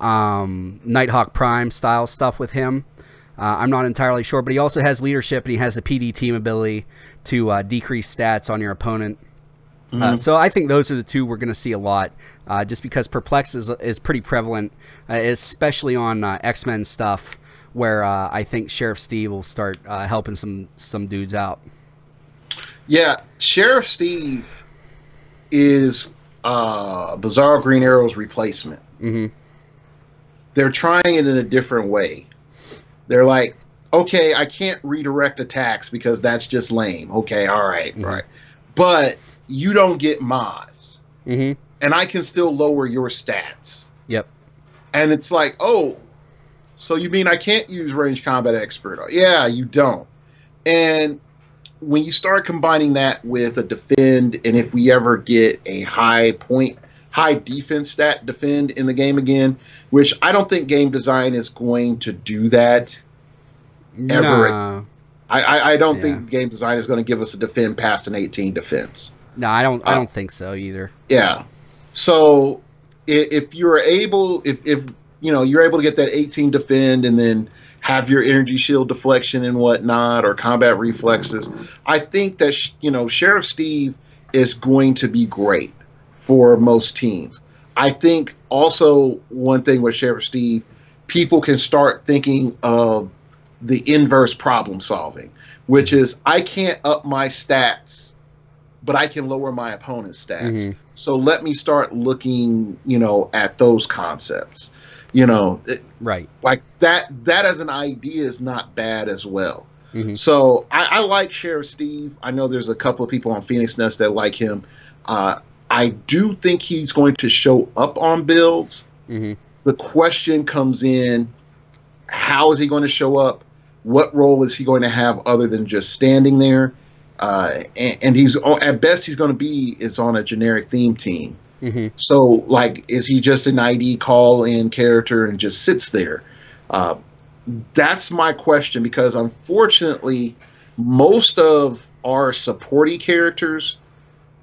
Nighthawk Prime style stuff with him. I'm not entirely sure, but he also has leadership and he has the PD team ability to decrease stats on your opponent. So I think those are the two we're going to see a lot, just because Perplex is pretty prevalent, especially on X-Men stuff, where I think Sheriff Steve will start helping some dudes out. Yeah, Sheriff Steve is Bizarro Green Arrow's replacement. They're trying it in a different way. They're like, okay, I can't redirect attacks because that's just lame. Okay, all right, right. But you don't get mods. And I can still lower your stats. Yep. And it's like, oh, so you mean I can't use Range Combat Expert? Yeah, you don't. And when you start combining that with a defend, and if we ever get a high defense stat defend in the game again, which I don't think game design is going to do that ever. No. I don't think game design is going to give us a defend past an 18 defense. No, I don't think so either. Yeah. So if you're able, if you know, you're able to get that 18 defend and then have your energy shield deflection and whatnot, or combat reflexes, I think that, you know, Sheriff Steve is going to be great for most teams. I think also one thing with Sheriff Steve, people can start thinking of the inverse problem solving, which is I can't up my stats, but I can lower my opponent's stats. So let me start looking, you know, at those concepts. You know, right? Like that as an idea is not bad as well. So I like Sheriff Steve. I know there's a couple of people on Phoenix Nest that like him. I do think he's going to show up on builds. The question comes in, how is he going to show up? What role is he going to have other than just standing there? And he's at best he's going to be is on a generic theme team. Mm-hmm. So like, is he just an ID call in character and just sits there? That's my question, because unfortunately, most of our supporty characters,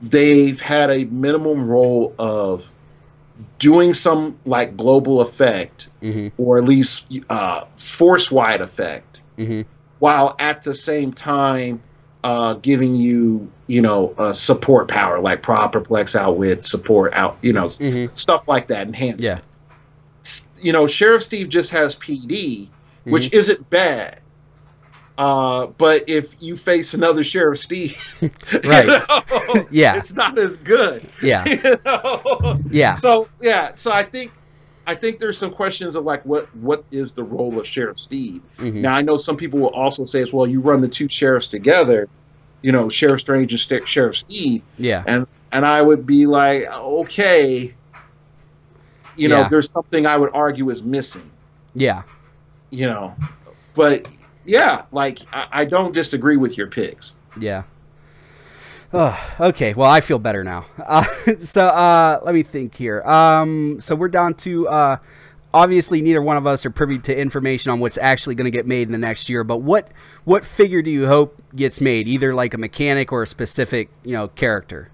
they've had a minimum role of doing some like global effect, mm-hmm. or at least force-wide effect, mm-hmm. while at the same time giving you, support power, like prop, perplex, outwit, support, mm-hmm. stuff like that, enhancement. Yeah. Sheriff Steve just has PD, which mm-hmm. isn't bad. But if you face another Sheriff Steve, right. Yeah, it's not as good. Yeah. Yeah. So I think there's some questions of like, what is the role of Sheriff Steve? Mm-hmm. Now I know some people will also say, well, you run the two sheriffs together, Sheriff Strange and Sheriff Steve. Yeah. And I would be like, okay, there's something I would argue is missing. Yeah. But yeah, like I don't disagree with your picks. Yeah. Oh, okay. Well, I feel better now. So let me think here. So we're down to obviously neither one of us are privy to information on what's actually going to get made in the next year. But what figure do you hope gets made? Either like a mechanic or a specific character.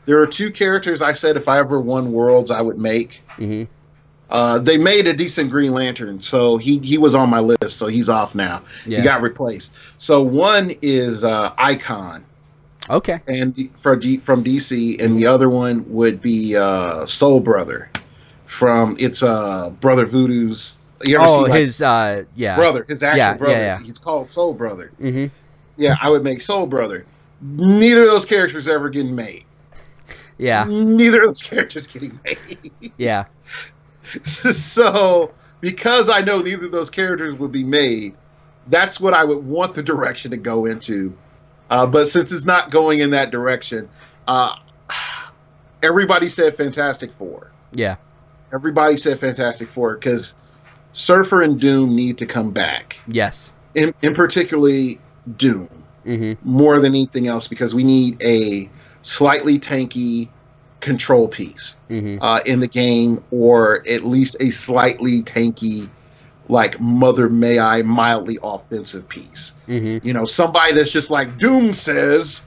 There are two characters I said if I ever won Worlds I would make. Mm-hmm. They made a decent Green Lantern, so he was on my list, so he's off now. Yeah. He got replaced. So one is Icon. Okay. And from DC, and the other one would be Soul Brother from Brother Voodoo's. You ever see, his brother, his actual brother. Yeah. He's called Soul Brother. Mm-hmm. Yeah, I would make Soul Brother. Neither of those characters are ever getting made. Yeah. Neither of those characters getting made. Yeah. So, because I know neither of those characters would be made, that's what I would want the direction to go into. But since it's not going in that direction, everybody said Fantastic Four. Yeah. Everybody said Fantastic Four because Surfer and Doom need to come back. Yes. In particularly Doom. Mm-hmm. More than anything else, because we need a slightly tanky control piece in the game, or at least a slightly tanky, like Mother May I mildly offensive piece. Mm-hmm. Somebody that's just like, Doom says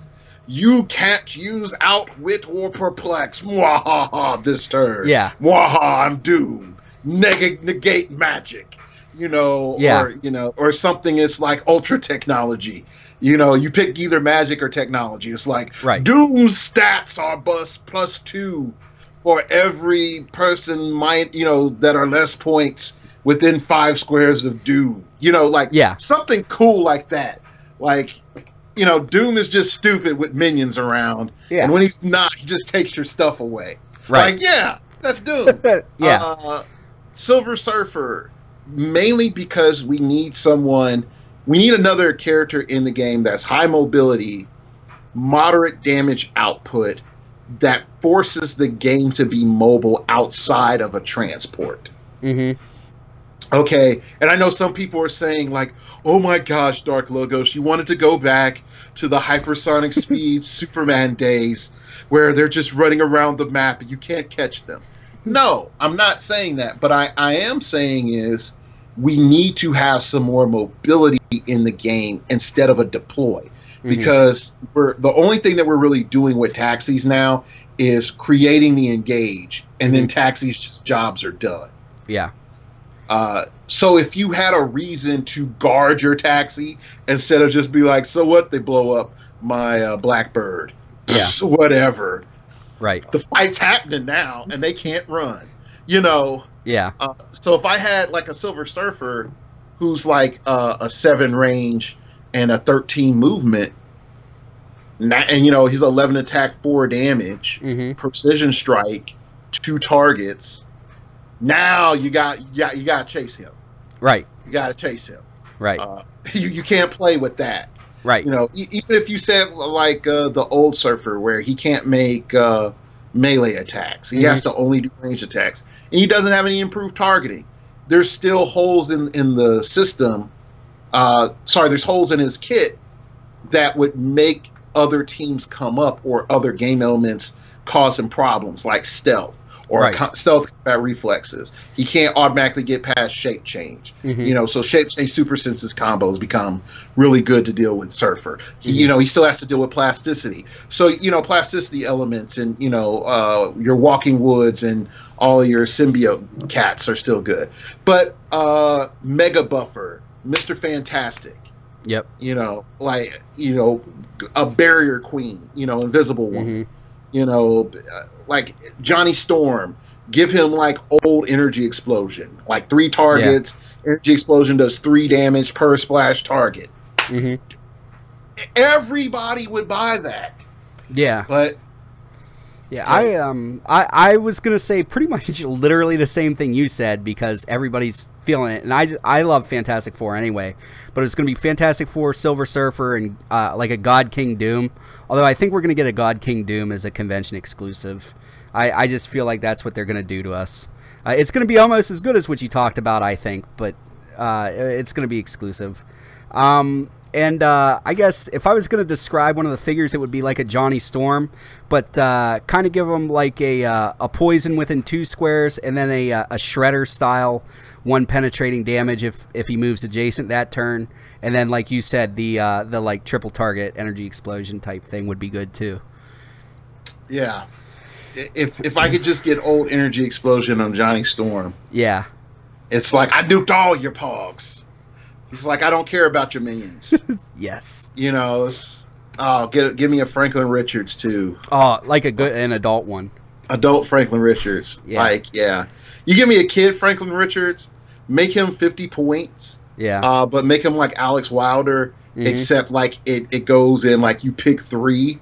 you can't use outwit or perplex. Mwahaha, this turn. Yeah. Mwaha, I'm Doom. Negate magic. Or something is like ultra technology. You pick either magic or technology. It's like, right. Doom's stats are +2 for every person that are less points within 5 squares of Doom. Something cool like that. Like, Doom is just stupid with minions around. Yeah. And when he's not, he just takes your stuff away. Right. Like, yeah, that's Doom. Yeah. Silver Surfer, mainly because we need another character in the game that's high mobility, moderate damage output, that forces the game to be mobile outside of a transport. Mm-hmm. Okay, and I know some people are saying like, oh my gosh, Darklogos, you wanted to go back to the hypersonic speed Superman days where they're just running around the map and you can't catch them. No, I'm not saying that, but I am saying is we need to have some more mobility in the game instead of a deploy, because the only thing that we're really doing with taxis now is creating the engage, and then taxis just jobs are done. Yeah. So if you had a reason to guard your taxi instead of just be like, so what, they blow up my Blackbird, whatever. Right. The fight's happening now, and they can't run. Yeah. So if I had like a Silver Surfer who's like a 7 range and a 13 movement, and he's 11 attack, 4 damage, precision strike, 2 targets. Now you got to chase him. Right. You got to chase him. Right. You can't play with that. Right. Even if you said like the old Surfer where he can't make melee attacks, he has to only do range attacks, and he doesn't have any improved targeting. There's still holes in the system there's holes in his kit that would make other teams come up or other game elements cause him problems, like stealth or stealth combat reflexes. He can't automatically get past shape change. So shape change super senses combos become really good to deal with Surfer. He still has to deal with plasticity. So plasticity elements and your Walking Woods and all your symbiote cats are still good. But Mega Buffer, Mr. Fantastic. Yep. A Barrier Queen, Invisible Woman. Like Johnny Storm, give him like old Energy Explosion, like 3 targets. Energy Explosion does 3 damage per splash target. Everybody would buy that. Yeah. But yeah, I was gonna say pretty much literally the same thing you said, because everybody's feeling it, and I love Fantastic Four anyway, but it's gonna be Fantastic Four, Silver Surfer, and like a God King Doom. Although I think we're gonna get a God King Doom as a convention exclusive. I just feel like that's what they're gonna do to us. It's gonna be almost as good as what you talked about, I think, but it's gonna be exclusive. And I guess if I was going to describe one of the figures, it would be like a Johnny Storm, but kind of give him like a poison within 2 squares, and then a Shredder style 1 penetrating damage if he moves adjacent that turn, and then like you said, the like triple target Energy Explosion type thing would be good too. Yeah, if I could just get old Energy Explosion on Johnny Storm. Yeah, it's like I nuked all your pogs. He's like, I don't care about your minions. Yes. Give me a Franklin Richards too. Oh, like an adult one. Adult Franklin Richards. Yeah. You give me a kid Franklin Richards, make him 50 points. Yeah. But make him like Alex Wilder, except like it goes in like you pick 3,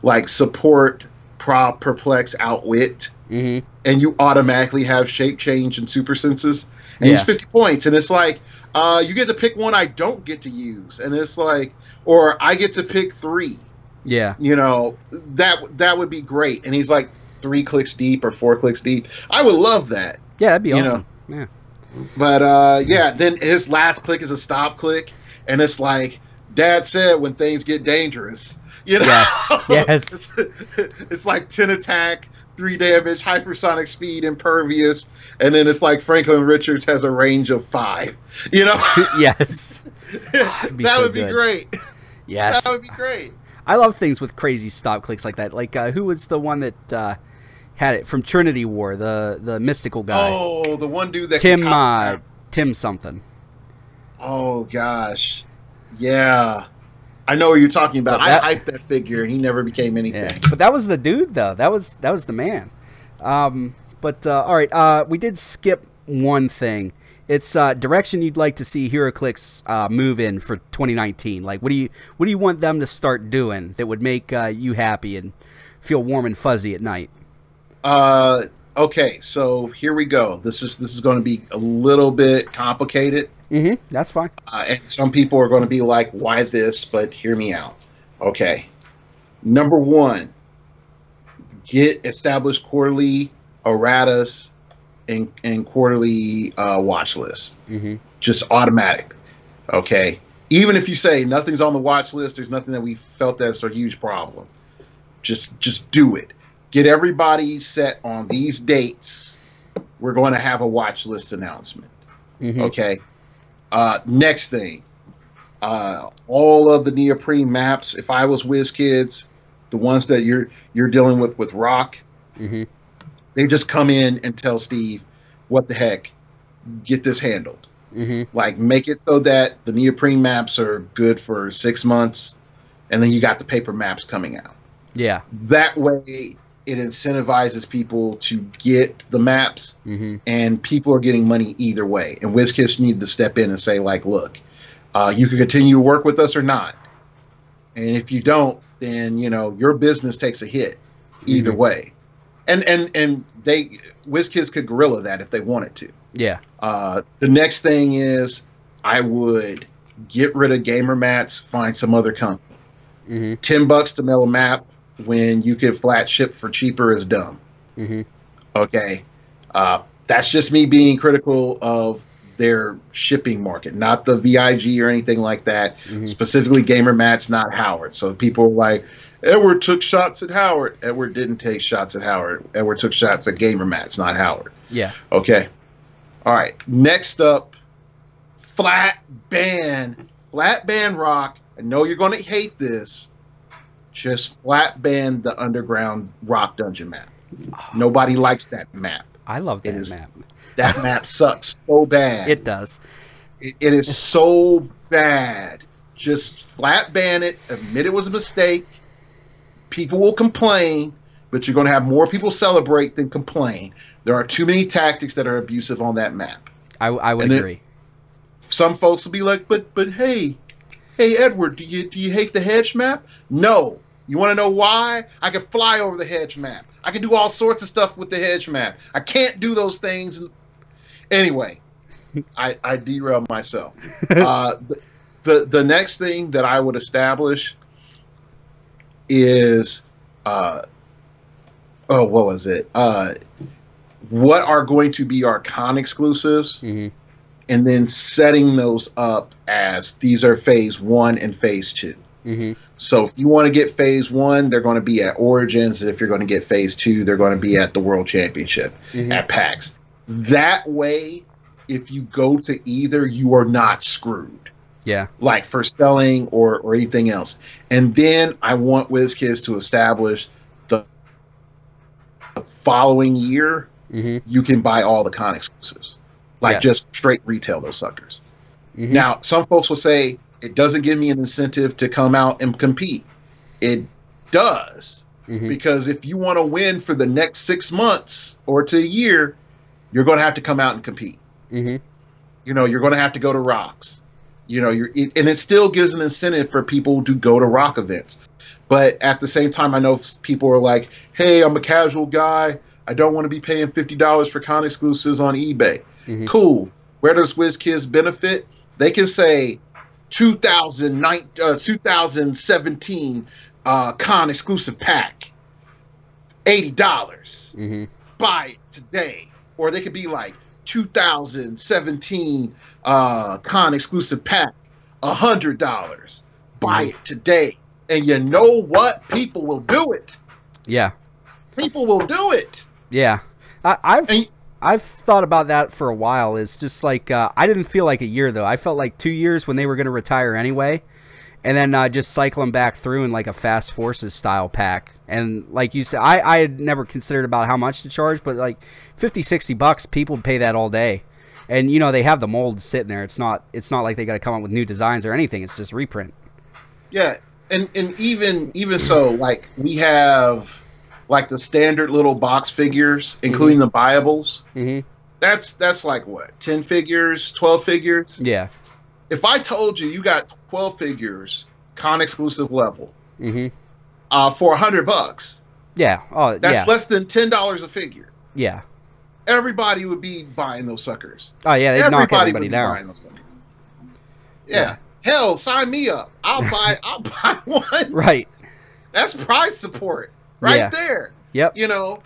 like support, prop, perplex, outwit, and you automatically have shape change and super senses. And he's 50 points, and it's like, you get to pick one I don't get to use, and it's like, or I get to pick 3. Yeah. That would be great. And he's like 3 clicks deep or 4 clicks deep. I would love that. Yeah, that'd be awesome. Yeah. But then his last click is a stop click, and it's like Dad said when things get dangerous. Yes. It's like 10 attack, 3 damage, hypersonic speed, impervious, and then it's like Franklin Richards has a range of 5. Yes. That would be great. Yes. That would be great. I love things with crazy stop clicks like that. Like who was the one that had it from Trinity War? The mystical guy. Oh, the one dude that Tim something. Oh gosh, yeah. I know what you're talking about. I hyped that figure, and he never became anything. Yeah. But that was the dude, though. That was the man. All right, we did skip one thing. It's direction you'd like to see Heroclix move in for 2019. Like, what do you want them to start doing that would make you happy and feel warm and fuzzy at night? Okay, so here we go. This is going to be a little bit complicated. That's fine. And some people are going to be like, why this? But hear me out. Okay. Number 1, get established quarterly erratas and quarterly watch list. Just automatic. Okay. Even if you say nothing's on the watch list, there's nothing that we felt that's a huge problem. Just do it. Get everybody set on these dates. We're going to have a watch list announcement. Okay. Next thing, all of the neoprene maps. If I was WizKids, the ones that you're dealing with Rock, they just come in and tell Steve, "What the heck? Get this handled." Like, make it so that the neoprene maps are good for 6 months, and then you got the paper maps coming out. Yeah. That way, it incentivizes people to get the maps, and people are getting money either way. And WizKids need to step in and say, like, look, you can continue to work with us or not. And if you don't, then, your business takes a hit either way. And WizKids could guerrilla that if they wanted to. Yeah. The next thing is I would get rid of gamer mats, find some other company. $10 to mail a map when you could flat ship for cheaper is dumb. Okay. That's just me being critical of their shipping market, not the VIG or anything like that. Mhm. Specifically, Gamer Mats, not Howard. So people were like, Edward took shots at Howard. Edward didn't take shots at Howard. Edward took shots at Gamer Mats, not Howard. Yeah. Okay. All right. Next up, flat band rock. I know you're going to hate this. Just flat band the underground rock dungeon map. Nobody likes that map. I love that map. That map sucks so bad. It does. It is so bad. Just flat ban it. Admit it was a mistake. People will complain, but you're going to have more people celebrate than complain. There are too many tactics that are abusive on that map. I would agree. Some folks will be like, but hey Edward, do you hate the hedge map? No. You want to know why? I can fly over the hedge map. I can do all sorts of stuff with the hedge map. I can't do those things. Anyway, I derailed myself. The next thing that I would establish is what was it? What are going to be our con exclusives? Mm-hmm. And then setting those up as these are phase 1 and phase 2. Mm-hmm. So if you want to get phase 1, they're going to be at Origins. And if you're going to get phase 2, they're going to be at the World Championship at PAX. That way, if you go to either, you are not screwed. Yeah. Like for selling or anything else. And then I want WizKids to establish the following year, you can buy all the con exclusives. Like just straight retail those suckers. Now, some folks will say, it doesn't give me an incentive to come out and compete. It does. Because if you want to win for the next 6 months or to a year, you're going to have to come out and compete. You know, you're going to have to go to rocks. You know, and it still gives an incentive for people to go to rock events. But at the same time, I know people are like, hey, I'm a casual guy. I don't want to be paying $50 for con exclusives on eBay. Cool. Where does WizKids benefit? They can say 2017 con exclusive pack, $80. Buy it today. Or they could be like 2017 con exclusive pack, $100. Buy it today. And you know what? People will do it. Yeah. People will do it. Yeah. I've thought about that for a while. It's just like, I didn't feel like a year, though. I felt like 2 years when they were going to retire anyway. And then just cycle them back through in like a Fast Forces style pack. And like you said, I had never considered about how much to charge, but like $50-$60, people pay that all day. And, you know, they have the molds sitting there. It's not like they got to come up with new designs or anything. It's just reprint. Yeah. And even so, like we have like the standard little box figures, including the buyables. That's like what, 10 figures, 12 figures? Yeah. If I told you got 12 figures, con exclusive level, for $100, yeah, that's less than $10 a figure. Yeah. Everybody would be buying those suckers. Oh yeah, they'd knock everybody down. Buying those suckers. Yeah. Hell, sign me up. I'll buy one. Right. That's prize support right there. Yep. You know,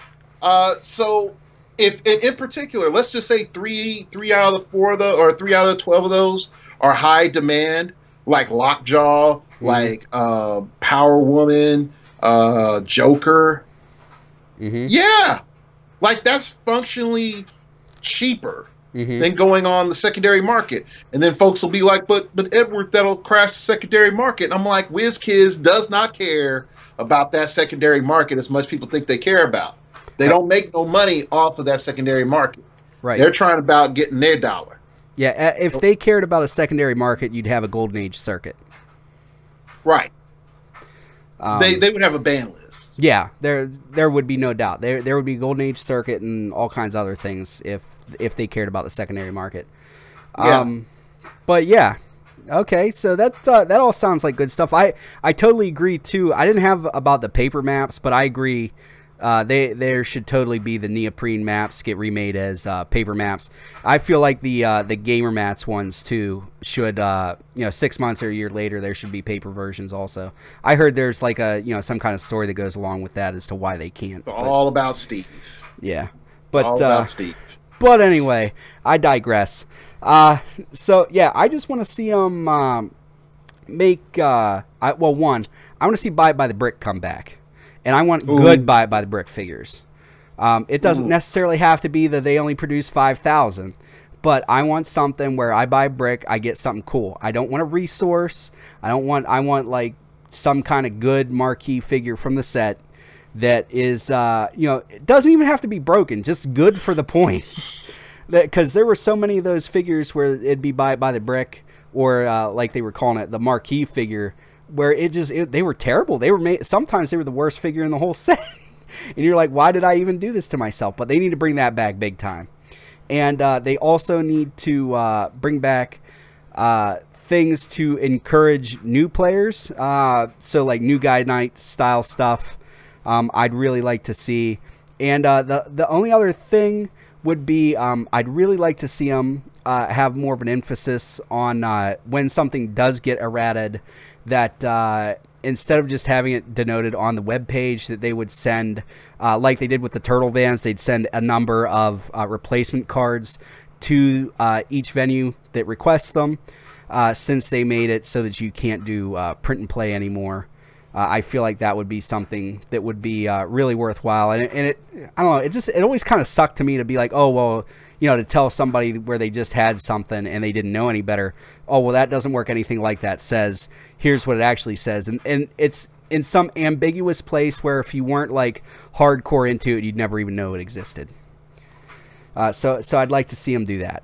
so if in particular, let's just say three out of the 4 of the, or 3 out of the 12 of those are high demand, like Lockjaw, like Power Woman, Joker. Yeah, like that's functionally cheaper than going on the secondary market. And then folks will be like, but Edward, that'll crash the secondary market. And I'm like, WizKids does not care about that secondary market as much people think they care about. They don't make no money off of that secondary market. Right. They're trying about getting their dollar. Yeah, if they cared about a secondary market, you'd have a Golden Age circuit. Right. They would have a ban list. Yeah, there would be no doubt. There would be Golden Age circuit and all kinds of other things if they cared about the secondary market. But yeah, okay, so that all sounds like good stuff. I totally agree too. I didn't have about the paper maps, but I agree. There should totally be the neoprene maps get remade as paper maps. I feel like the gamer mats ones too should 6 months or a year later there should be paper versions also. I heard there's like a some kind of story that goes along with that as to why they can't. It's all about Steve. Yeah, but all about Steve. But anyway, I digress. So yeah, I just want to see them make. One, I want to see Buy It by the Brick come back, and I want good Buy It by the Brick figures. It doesn't necessarily have to be that they only produce 5,000, but I want something where I buy a brick, I get something cool. I don't want a resource. I want like some kind of good marquee figure from the set that is, it doesn't even have to be broken, just good for the points. Because there were so many of those figures where it'd be Buy It by the Brick, or like they were calling it, the marquee figure, where they were terrible. They were sometimes they were the worst figure in the whole set. And you're like, why did I even do this to myself? But they need to bring that back big time. And they also need to bring back things to encourage new players. So like new Guide Night style stuff I'd really like to see. And the only other thing would be I'd really like to see them have more of an emphasis on when something does get errated, that instead of just having it denoted on the web page, that they would send, like they did with the Turtle Vans, they'd send a number of replacement cards to each venue that requests them, since they made it so that you can't do print and play anymore. I feel like that would be something that would be really worthwhile. And it, I don't know, it always kind of sucked to me to be like, oh, well, to tell somebody where they just had something and they didn't know any better. Oh, well, that doesn't work anything like that says. Here's what it actually says. And it's in some ambiguous place where if you weren't like hardcore into it, you'd never even know it existed. So I'd like to see them do that.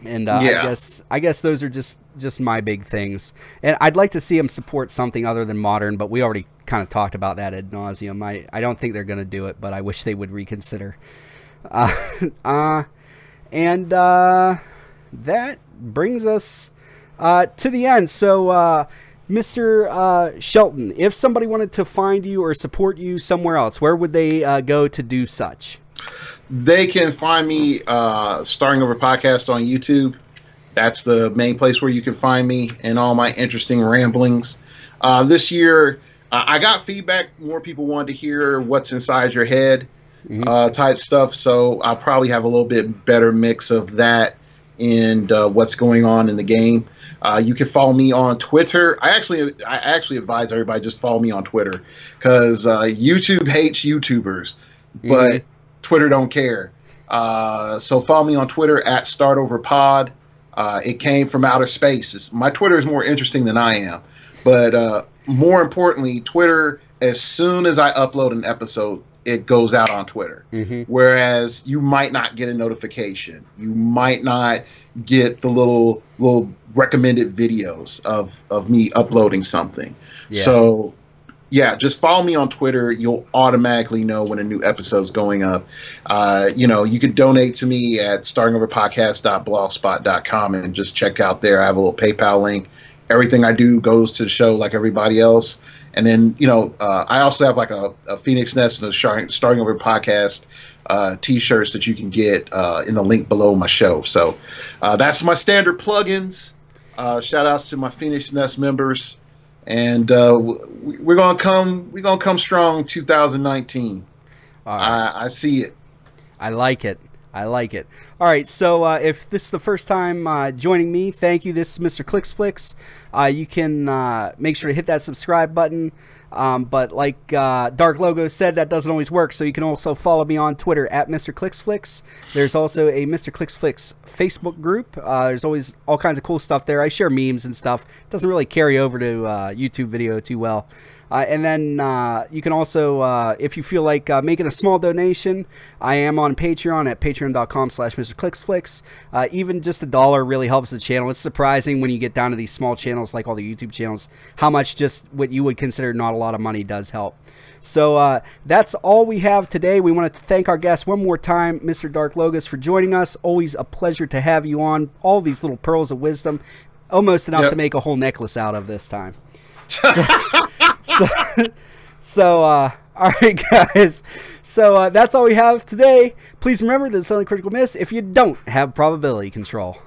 And I guess those are just my big things. And I'd like to see them support something other than modern, but we already kind of talked about that ad nauseum. I don't think they're going to do it, but I wish they would reconsider. That brings us to the end. So Mr. Shelton, if somebody wanted to find you or support you somewhere else, where would they go to do such? They can find me Starting Over Podcast on YouTube. That's the main place where you can find me and all my interesting ramblings. This year, I got feedback. More people wanted to hear what's inside your head type stuff. So I'll probably have a little bit better mix of that and what's going on in the game. You can follow me on Twitter. I actually advise everybody just follow me on Twitter, because YouTube hates YouTubers, but Twitter don't care. So follow me on Twitter at StartOverPod. It came from outer space. My Twitter is more interesting than I am. But more importantly, Twitter, as soon as I upload an episode, it goes out on Twitter. Whereas you might not get a notification. You might not get the little recommended videos of me uploading something. Yeah. So yeah, just follow me on Twitter. You'll automatically know when a new episode's going up. You can donate to me at startingoverpodcast.blogspot.com and just check out there. I have a little PayPal link. Everything I do goes to the show like everybody else. And then, I also have like a Phoenix Nest and a Starting Over Podcast T-shirts that you can get in the link below my show. So that's my standard plugins. Shout outs to my Phoenix Nest members. And we're gonna come strong 2019. I see it. I like it. All right, so if this is the first time joining me, thank you. This is Mr. Clixflix. You can make sure to hit that subscribe button. But like Darklogos said, that doesn't always work, so you can also follow me on Twitter at Mr. Clixflix. There's also a Mr. Clixflix Facebook group. There's always all kinds of cool stuff there. I share memes and stuff. It doesn't really carry over to YouTube video too well. And then you can also, if you feel like making a small donation, I am on Patreon at patreon.com/MrClicksFlix. Even just $1 really helps the channel. It's surprising when you get down to these small channels like all the YouTube channels, how much just what you would consider not a lot of money does help. So that's all we have today. We want to thank our guest one more time, Mr. Darklogos, for joining us. Always a pleasure to have you on. All these little pearls of wisdom, almost enough to make a whole necklace out of this time. So all right, guys. So that's all we have today. Please remember that it's only critical miss if you don't have probability control.